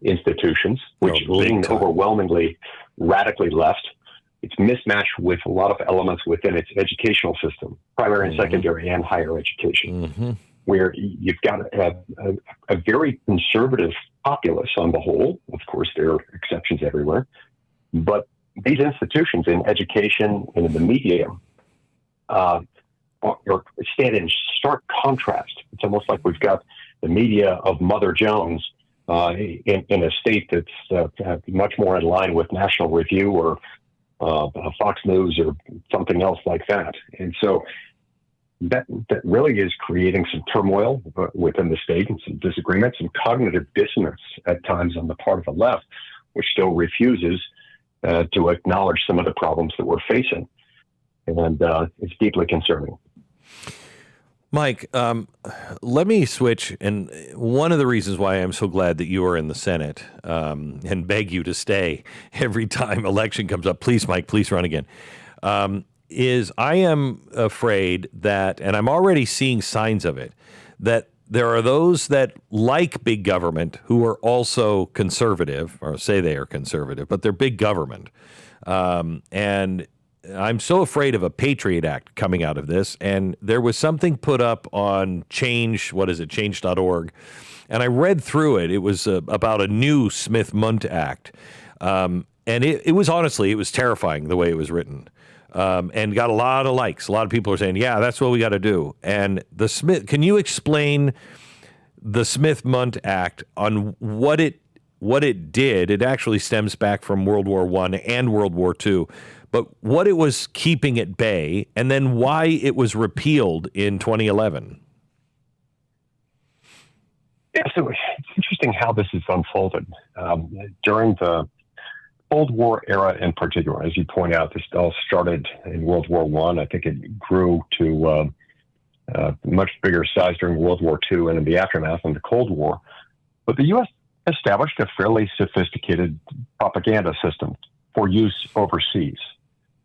institutions, which lean overwhelmingly radically left. It's mismatched with a lot of elements within its educational system, primary and secondary and higher education, where you've got a very conservative populace on the whole. Of course, there are exceptions everywhere. But these institutions in education and in the media stand in stark contrast. It's almost like we've got the media of Mother Jones in a state that's much more in line with National Review or Fox News or something else like that. And so that really is creating some turmoil within the state and some disagreements and cognitive dissonance at times on the part of the left, which still refuses to acknowledge some of the problems that we're facing. And it's deeply concerning. Mike, let me switch. And one of the reasons why I'm so glad that you are in the Senate and beg you to stay every time election comes up, please, Mike, please run again, is I am afraid that, and I'm already seeing signs of it, that there are those that like big government who are also conservative, or say they are conservative, but they're big government. And I'm so afraid of a Patriot Act coming out of this. And there was something put up on change.org. And I read through it. It was about a new Smith-Mundt Act. And it was honestly, it was terrifying the way it was written. And got a lot of likes. A lot of people are saying, yeah, that's what we got to do. And can you explain the Smith-Mundt Act on what it did? It actually stems back from World War I and World War II. But what it was keeping at bay, and then why it was repealed in 2011. Yeah, so it's interesting how this has unfolded. During the Cold War era in particular, as you point out, this all started in World War I. I think it grew to much bigger size during World War II and in the aftermath of the Cold War. But the U.S. established a fairly sophisticated propaganda system for use overseas,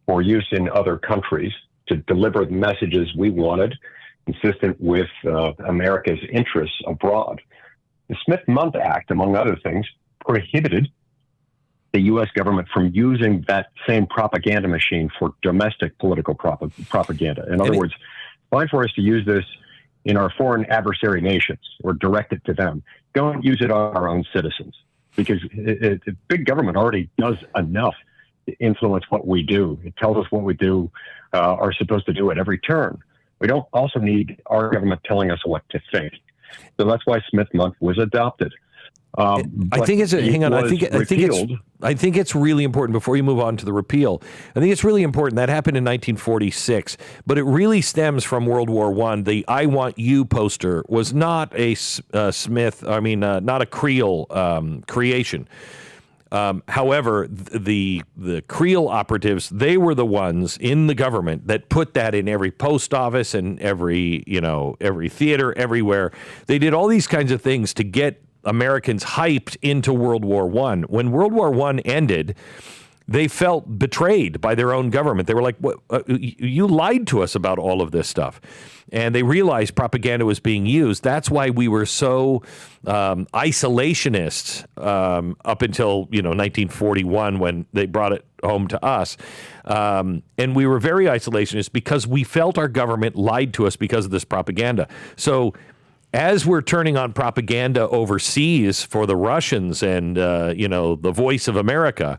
for use in other countries to deliver the messages we wanted, consistent with America's interests abroad. The Smith-Mundt Act, among other things, prohibited the U.S. government from using that same propaganda machine for domestic political propaganda. In other words, fine for us to use this in our foreign adversary nations or direct it to them. Don't use it on our own citizens, because big government already does enough to influence what we do. It tells us what we do are supposed to do at every turn. We don't also need our government telling us what to think. So that's why Smith-Mundt was adopted. I think it's I think it's really important before you move on to the repeal. I think it's really important that happened in 1946, but it really stems from World War I. The "I Want You" poster was not a not a Creel creation. However, the Creel operatives, they were the ones in the government that put that in every post office and every theater, everywhere. They did all these kinds of things to get Americans hyped into World War I. When World War I ended, they felt betrayed by their own government. They were like, "What? You lied to us about all of this stuff." And they realized propaganda was being used. That's why we were so isolationist up until 1941 when they brought it home to us. And we were very isolationist because we felt our government lied to us because of this propaganda. So as we're turning on propaganda overseas for the Russians and the voice of America,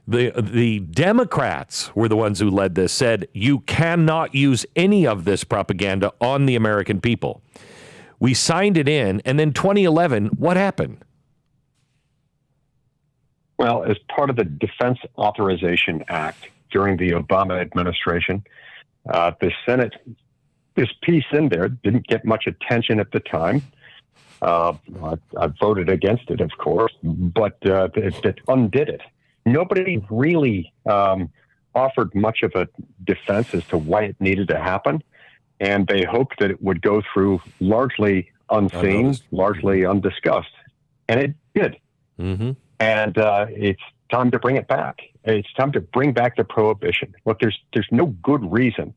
the Democrats were the ones who led this, said you cannot use any of this propaganda on the American people. We signed it in, and then 2011, what happened? Well, as part of the Defense Authorization Act during the Obama administration, the Senate, this piece in there didn't get much attention at the time. I voted against it, of course, but it undid it. Nobody really offered much of a defense as to why it needed to happen, and they hoped that it would go through largely unseen, largely undiscussed, and it did. Mm-hmm. And it's time to bring it back. It's time to bring back the prohibition. Look, there's no good reason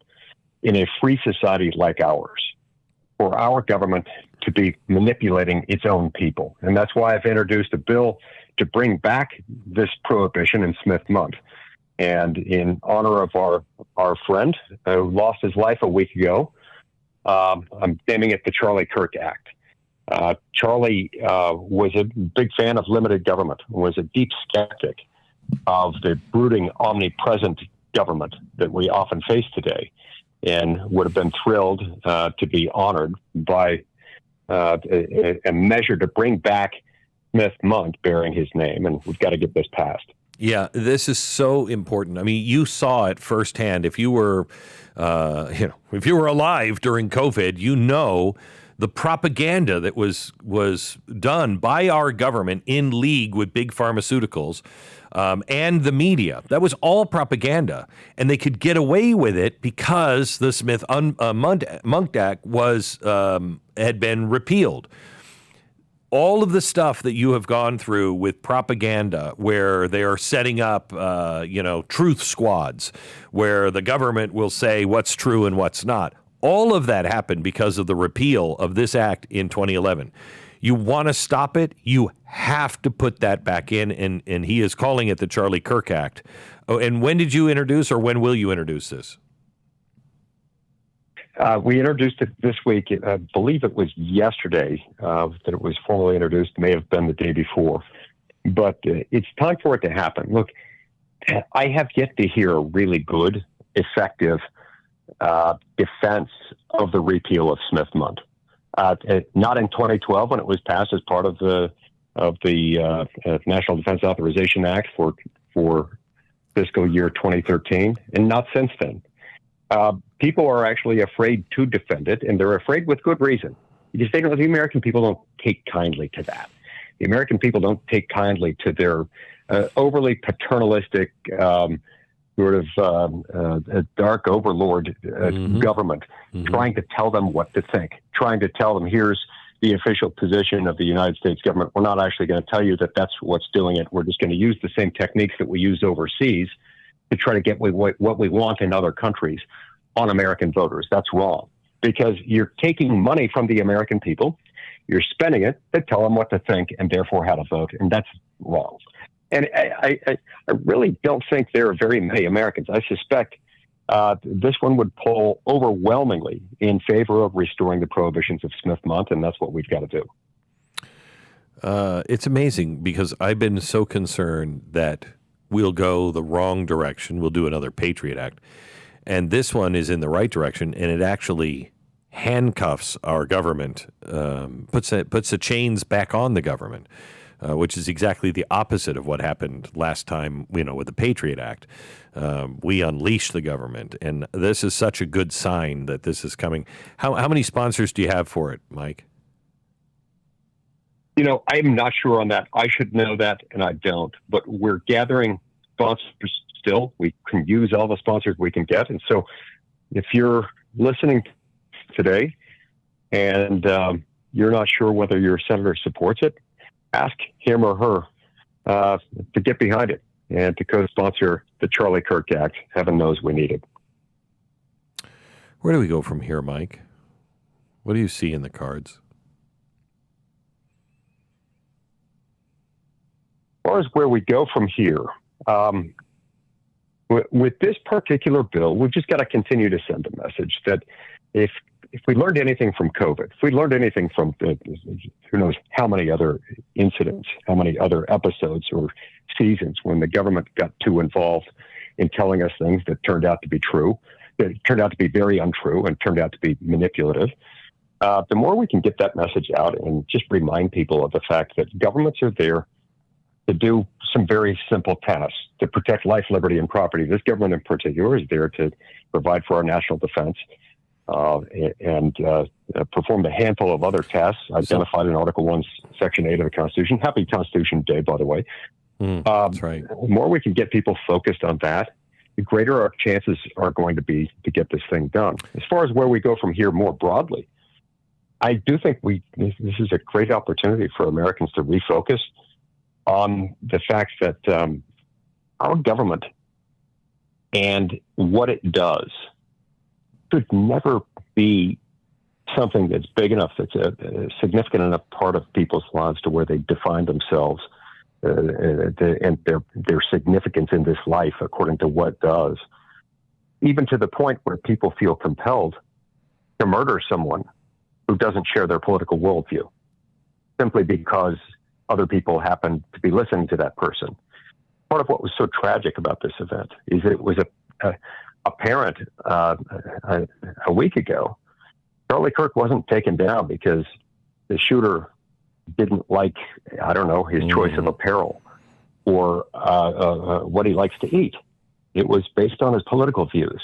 in a free society like ours for our government to be manipulating its own people, and that's why I've introduced a bill to bring back this prohibition in Smith-Mundt. And in honor of our friend who lost his life a week ago, I'm naming it the Charlie Kirk Act. Charlie was a big fan of limited government, was a deep skeptic of the brooding, omnipresent government that we often face today, and would have been thrilled to be honored by a measure to bring back Smith-Mundt bearing his name, and we've got to get this passed. Yeah, this is so important. I mean, you saw it firsthand. If you were, if you were alive during COVID, the propaganda that was done by our government in league with big pharmaceuticals and the media. That was all propaganda, and they could get away with it because the Smith-Mundt Act had been repealed. All of the stuff that you have gone through with propaganda, where they are setting up, truth squads, where the government will say what's true and what's not. All of that happened because of the repeal of this act in 2011. You want to stop it, you have to put that back in, and he is calling it the Charlie Kirk Act. Oh, and when did you introduce, or when will you introduce this? We introduced it this week. I believe it was yesterday that it was formally introduced. May have been the day before. But it's time for it to happen. Look, I have yet to hear a really good, effective defense of the repeal of Smith-Mundt. Not in 2012 when it was passed as part of the National Defense Authorization Act for fiscal year 2013, and not since then. People are actually afraid to defend it, and they're afraid with good reason. because the American people don't take kindly to that. The American people don't take kindly to their overly paternalistic, sort of dark overlord government trying to tell them what to think, trying to tell them, here's the official position of the United States government. We're not actually going to tell you that that's what's doing it. We're just going to use the same techniques that we use overseas to try to get what we want in other countries on American voters. That's wrong, because you're taking money from the American people, you're spending it to tell them what to think and therefore how to vote, and that's wrong. And I really don't think there are very many Americans. I suspect this one would poll overwhelmingly in favor of restoring the prohibitions of Smith-Mundt, and that's what we've got to do. It's amazing because I've been so concerned that we'll go the wrong direction. We'll do another Patriot Act. And this one is in the right direction, and it actually handcuffs our government, puts the chains back on the government, which is exactly the opposite of what happened last time, with the Patriot Act. We unleashed the government, and this is such a good sign that this is coming. How many sponsors do you have for it, Mike? I'm not sure on that. I should know that, and I don't. But we're gathering sponsors still. We can use all the sponsors we can get. And so if you're listening today and you're not sure whether your senator supports it, ask him or her to get behind it and to co-sponsor the Charlie Kirk Act. Heaven knows we need it. Where do we go from here, Mike? What do you see in the cards? As far as where we go from here, with this particular bill, we've just got to continue to send a message that if we learned anything from COVID, if we learned anything from who knows how many other incidents, how many other episodes or seasons when the government got too involved in telling us things that turned out to be true, that turned out to be very untrue and turned out to be manipulative, the more we can get that message out and just remind people of the fact that governments are there to do some very simple tasks, to protect life, liberty, and property. This government in particular is there to provide for our national defense and perform a handful of other tasks identified in Article 1, Section 8 of the Constitution. Happy Constitution Day, by the way. That's right. The more we can get people focused on that, the greater our chances are going to be to get this thing done. As far as where we go from here more broadly, I do think this is a great opportunity for Americans to refocus on the fact that our government and what it does should never be something that's big enough, that's a significant enough part of people's lives to where they define themselves and their significance in this life according to what it does, even to the point where people feel compelled to murder someone who doesn't share their political worldview simply because other people happen to be listening to that person. Part of what was so tragic about this event is it was apparent a week ago. Charlie Kirk wasn't taken down because the shooter didn't like, his choice of apparel or what he likes to eat. It was based on his political views.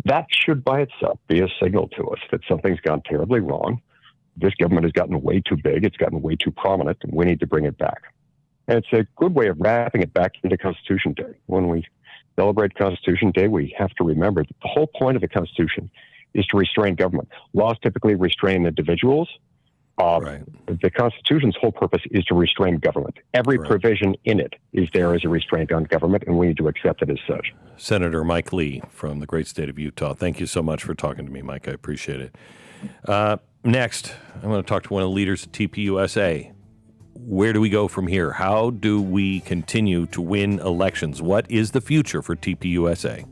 That should by itself be a signal to us that something's gone terribly wrong. This government has gotten way too big. It's gotten way too prominent, and we need to bring it back. And it's a good way of wrapping it back into Constitution Day. When we celebrate Constitution Day, we have to remember that the whole point of the Constitution is to restrain government. Laws typically restrain individuals. Right. The Constitution's whole purpose is to restrain government. Every provision in it is there as a restraint on government, and we need to accept it as such. Senator Mike Lee from the great state of Utah. Thank you so much for talking to me, Mike. I appreciate it. Next, I'm going to talk to one of the leaders of TPUSA. Where do we go from here? How do we continue to win elections? What is the future for TPUSA?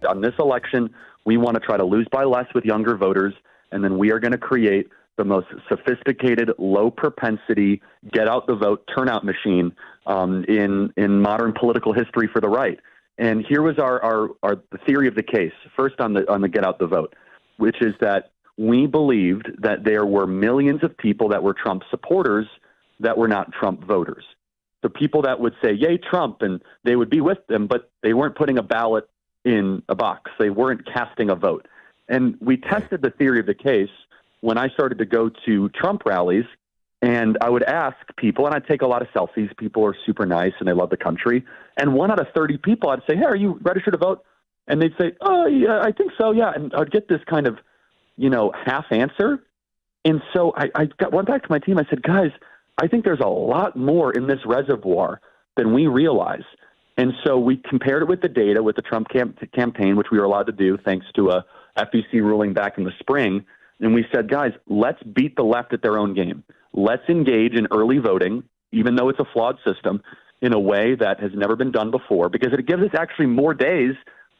On this election, we want to try to lose by less with younger voters, and then we are going to create the most sophisticated, low-propensity, get-out-the-vote turnout machine in modern political history for the right. And here was the theory of the case. First, on the get-out-the-vote, which is that we believed that there were millions of people that were Trump supporters that were not Trump voters. the people that would say, yay, Trump, and they would be with them, but they weren't putting a ballot in a box. They weren't casting a vote. And we tested the theory of the case when I started to go to Trump rallies, and I would ask people, and I'd take a lot of selfies. People are super nice, and they love the country. And 1 out of 30 people, I'd say, hey, are you registered to vote? And they'd say, oh, yeah, I think so, yeah. And I'd get this kind of, half answer. And so I went back to my team. I said, guys, I think there's a lot more in this reservoir than we realize. And so we compared it with the data, with the Trump campaign, which we were allowed to do thanks to a FEC ruling back in the spring. And we said, guys, let's beat the left at their own game. Let's engage in early voting, even though it's a flawed system, in a way that has never been done before, because it gives us actually more days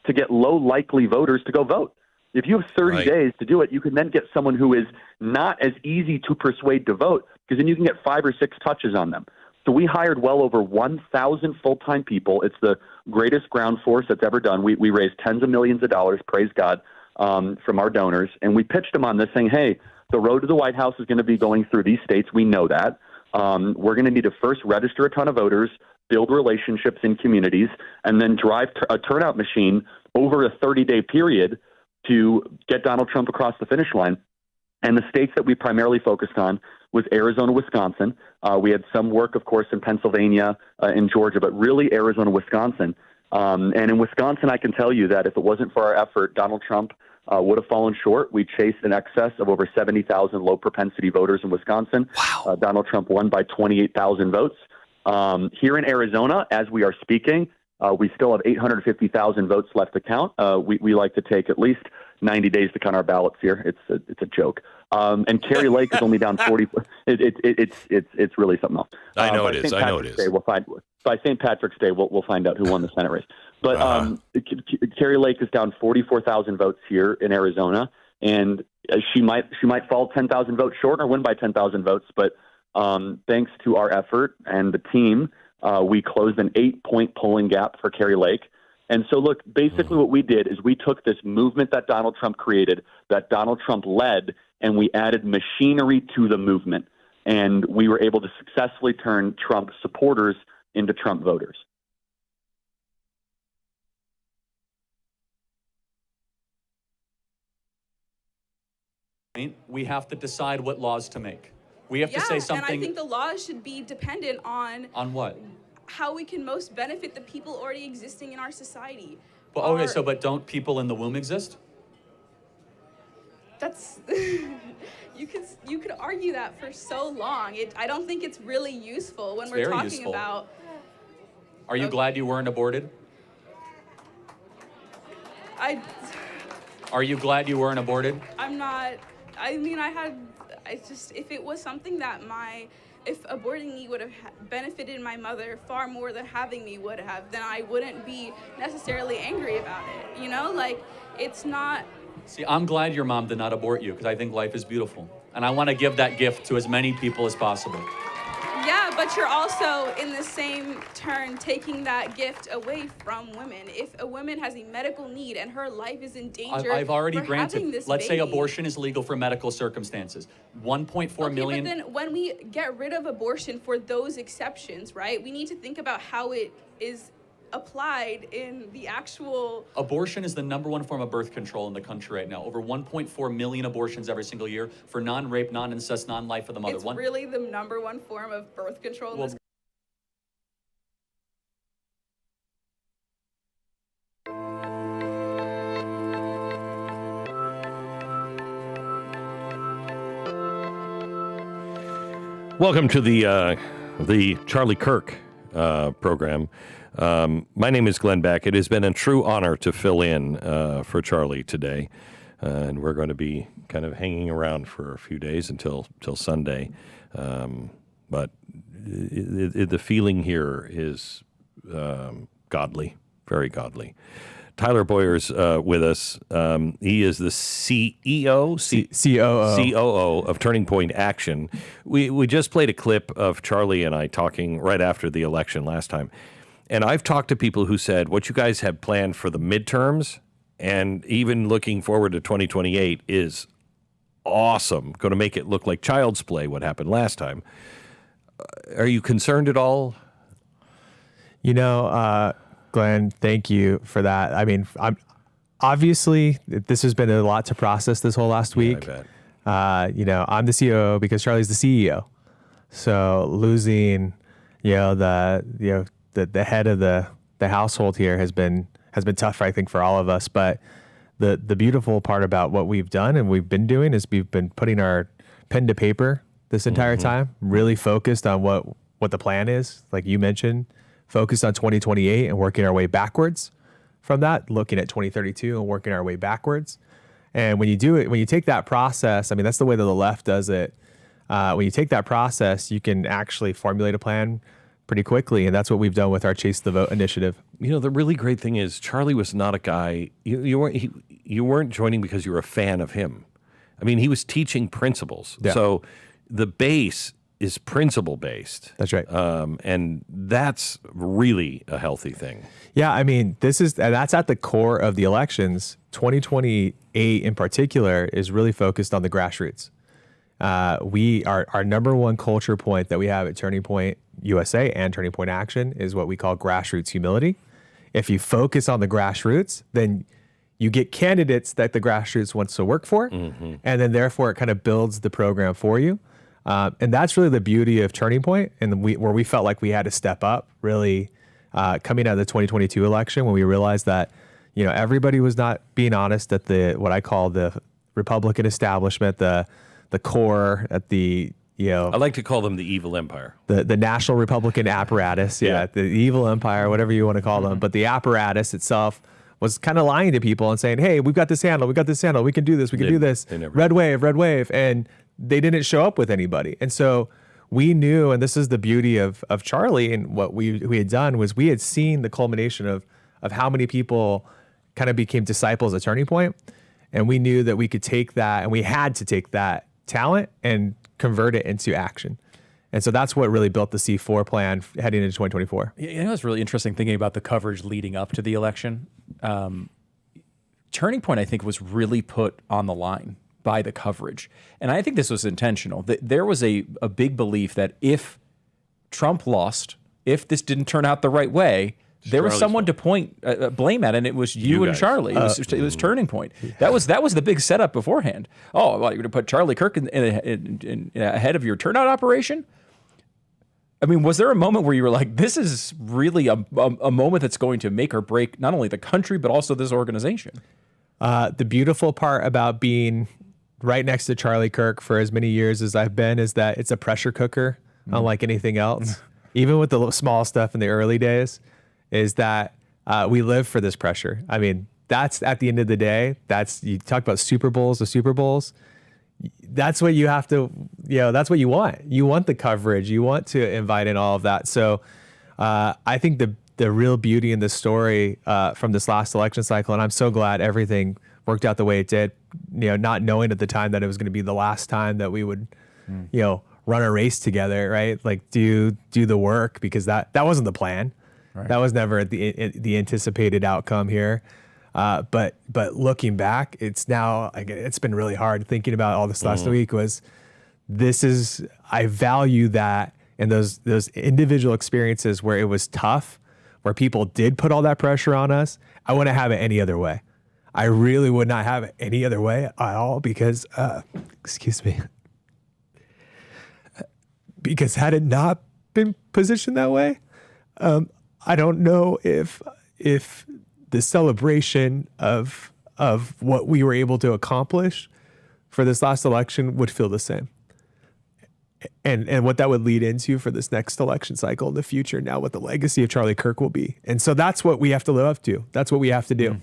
to get low-likely voters to go vote. If you have 30 days to do it, you can then get someone who is not as easy to persuade to vote, because then you can get 5 or 6 touches on them. So we hired well over 1,000 full-time people. It's the greatest ground force that's ever done. We raised tens of millions of dollars, praise God, from our donors. And we pitched them on this saying, hey, the road to the White House is going to be going through these states. We know that. We're going to need to first register a ton of voters, build relationships in communities, and then drive a turnout machine over a 30-day period to get Donald Trump across the finish line. And the states that we primarily focused on was Arizona, Wisconsin. We had some work, of course, in Pennsylvania, in Georgia, but really Arizona, Wisconsin. And in Wisconsin, I can tell you that if it wasn't for our effort, Donald Trump would have fallen short. We chased in excess of over 70,000 low-propensity voters in Wisconsin. Wow. Donald Trump won by 28,000 votes. Here in Arizona, as we are speaking, we still have 850,000 votes left to count. We like to take at least 90 days to count our ballots here. It's a joke. And Kerry Lake is only down 40. It's really something else. I know it is. By St. Patrick's Day, we'll find out who won the Senate race. But Kerry Lake is down 44,000 votes here in Arizona, and she might fall 10,000 votes short or win by 10,000 votes. But thanks to our effort and the team, we closed an 8-point polling gap for Kerry Lake. And so, look, basically what we did is we took this movement that Donald Trump created, that Donald Trump led, and we added machinery to the movement. And we were able to successfully turn Trump supporters into Trump voters. We have to decide what laws to make. We have to say something. And I think the laws should be dependent on what? How we can most benefit the people already existing in our society. But okay, but don't people in the womb exist? That's you could argue that for so long. I don't think it's really useful when we're talking about. Are you glad you weren't aborted? Are you glad you weren't aborted? I'm not. I mean, if it was something that if aborting me would have benefited my mother far more than having me would have, then I wouldn't be necessarily angry about it. It's not. See, I'm glad your mom did not abort you, because I think life is beautiful. And I want to give that gift to as many people as possible. Yeah, but you're also, in the same turn, taking that gift away from women. If a woman has a medical need and her life is in danger, I've already granted. This let's baby. say abortion is legal for medical circumstances. 1.4 million. But then when we get rid of abortion for those exceptions, right, we need to think about how it is applied in the actual. Abortion is the #1 form of birth control in the country right now. Over 1.4 million abortions every single year for non-rape, non-incest, non-life of the mother. It's really the #1 form of birth control in this. Welcome to the Charlie Kirk program. My name is Glenn Beck. It has been a true honor to fill in for Charlie today, and we're going to be kind of hanging around for a few days until Sunday. But the feeling here is godly, very godly. Tyler Boyer's with us. He is the COO of Turning Point Action. We just played a clip of Charlie and I talking right after the election last time. And I've talked to people who said what you guys have planned for the midterms and even looking forward to 2028 is awesome. Going to make it look like child's play what happened last time. Are you concerned at all Glenn, thank you for that. I mean, obviously this has been a lot to process this whole last week. I bet. I'm the COO because Charlie's the CEO. So losing, the head of the household here has been tough, I think, for all of us. But the beautiful part about what we've done and we've been doing is we've been putting our pen to paper this entire time, really focused on what the plan is, like you mentioned, focused on 2028 and working our way backwards from that, looking at 2032 and working our way backwards. And when you do it, when you take that process, I mean, that's the way that the left does it. When you take that process, you can actually formulate a plan pretty quickly. And that's what we've done with our Chase the Vote initiative. The really great thing is Charlie was not a guy, you weren't joining because you were a fan of him. I mean, he was teaching principles. Yeah. So the base is principle based. That's right. And that's really a healthy thing. Yeah, I mean, that's at the core of the elections. 2028 in particular is really focused on the grassroots. Our number one culture point that we have at Turning Point USA and Turning Point Action is what we call grassroots humility. If you focus on the grassroots, then you get candidates that the grassroots wants to work for, and then therefore it kind of builds the program for you. And that's really the beauty of Turning Point, and where we felt like we had to step up, really coming out of the 2022 election when we realized that everybody was not being honest at what I call the Republican establishment, the core at the I like to call them the evil empire. The national Republican apparatus, the evil empire, whatever you want to call them, but the apparatus itself was kind of lying to people and saying, hey, we've got this handle, we can do this, do this, red wave, and they didn't show up with anybody. And so we knew, and this is the beauty of Charlie and what we had done, was we had seen the culmination of how many people kind of became disciples at Turning Point, and we knew that we could take that, and we had to take that talent and convert it into action. And so that's what really built the C4 plan heading into 2024. It's really interesting thinking about the coverage leading up to the election. Turning Point, I think, was really put on the line by the coverage. And I think this was intentional. There was a big belief that if Trump lost, if this didn't turn out the right way, there was someone to blame at, and it was you and guys. Charlie. It was Turning Point. That was the big setup beforehand. Oh, well, you're going to put Charlie Kirk in ahead of your turnout operation? I mean, was there a moment where you were like, this is really a moment that's going to make or break not only the country, but also this organization? The beautiful part about being right next to Charlie Kirk for as many years as I've been is that it's a pressure cooker, unlike anything else. Even with the small stuff in the early days, is that we live for this pressure. I mean, that's at the end of the day, you talk about Super Bowls, the Super Bowls, that's what you have to, that's what you want. You want the coverage. You want to invite in all of that. So I think the real beauty in this story from this last election cycle, and I'm so glad everything worked out the way it did, not knowing at the time that it was going to be the last time that we would, run a race together, right? Like do the work, because that wasn't the plan. Right. That was never the anticipated outcome here. But looking back, it's been really hard thinking about all this last week. I value that, and those individual experiences where it was tough, where people did put all that pressure on us. I wouldn't have it any other way. I really would not have it any other way at all, because because had it not been positioned that way, I don't know if the celebration of what we were able to accomplish for this last election would feel the same. And what that would lead into for this next election cycle in the future, now what the legacy of Charlie Kirk will be. And so that's what we have to live up to. That's what we have to do.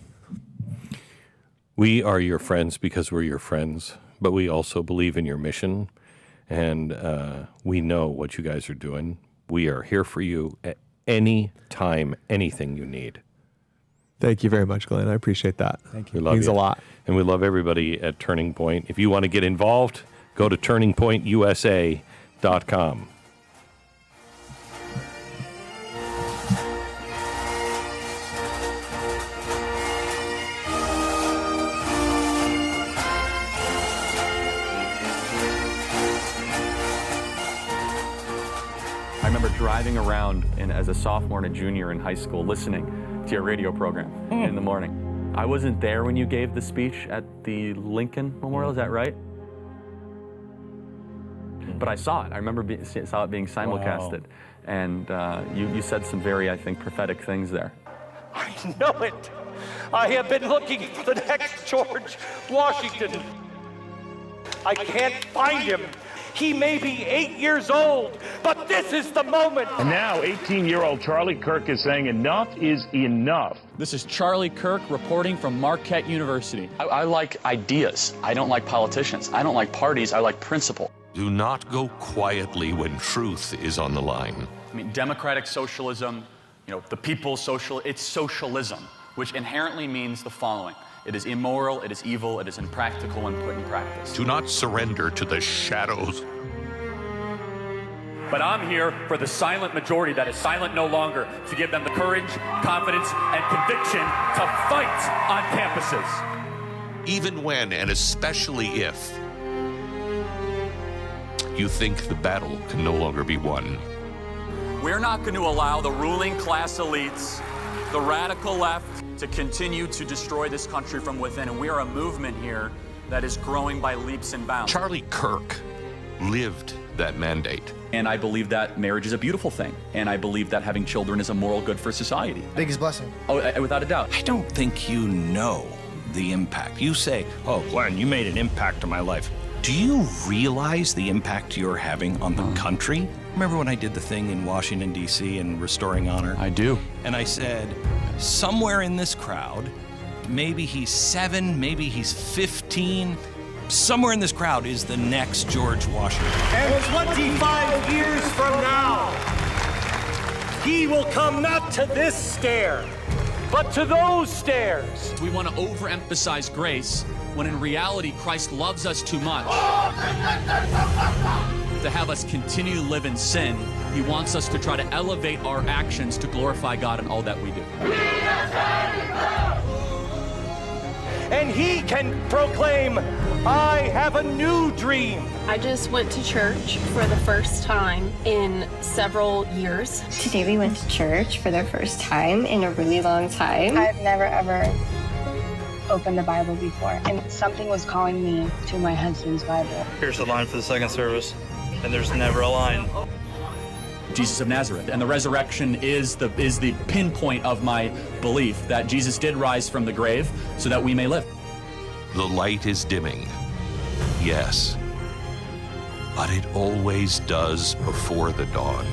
We are your friends because we're your friends, but we also believe in your mission, and we know what you guys are doing. We are here for you at any time, anything you need. Thank you very much, Glenn. I appreciate that. Thank you. We love means you. a lot. And we love everybody at Turning Point. If you want to get involved, go to turningpointusa.com. I remember driving driving around as a sophomore and a junior in high school listening to your radio program in the morning. I wasn't there when you gave the speech at the Lincoln Memorial, is that right? But I saw it. I remember saw it being simulcasted. Wow. And you said some very, I think, prophetic things there. I know it. I have been looking for the next George Washington. I can't find him. He may be 8 years old, but this is the moment. And now 18-year-old Charlie Kirk is saying enough is enough. This is Charlie Kirk reporting from Marquette University. I like ideas. I don't like politicians. I don't like parties. I like principle. Do not go quietly when truth is on the line. I mean, democratic socialism, the people's it's socialism, which inherently means the following. It is immoral, it is evil, it is impractical when put in practice. Do not surrender to the shadows. But I'm here for the silent majority that is silent no longer, to give them the courage, confidence, and conviction to fight on campuses. Even when, and especially if, you think the battle can no longer be won. We're not going to allow the ruling class elites, the radical left, to continue to destroy this country from within. And we are a movement here that is growing by leaps and bounds. Charlie Kirk lived that mandate. And I believe that marriage is a beautiful thing. And I believe that having children is a moral good for society. Biggest blessing. Oh, without a doubt. I don't think you know the impact. You say, oh, Glenn, you made an impact on my life. Do you realize the impact you're having on the country? Remember when I did the thing in Washington, D.C. and Restoring Honor? I do. And I said, somewhere in this crowd, maybe he's 7, maybe he's 15, somewhere in this crowd is the next George Washington. And 25 years from now, he will come not to this stair, but to those stairs. We want to overemphasize grace when in reality Christ loves us too much to have us continue to live in sin. He wants us to try to elevate our actions to glorify God in all that we do. And he can proclaim, I have a new dream. I just went to church for the first time in several years. Today we went to church for the first time in a really long time. I've never ever opened the Bible before, and something was calling me to my husband's Bible. Here's the line for the second service, and there's never a line. Jesus of Nazareth, and the resurrection is the pinpoint of my belief that Jesus did rise from the grave so that we may live. The light is dimming, yes, but it always does before the dawn.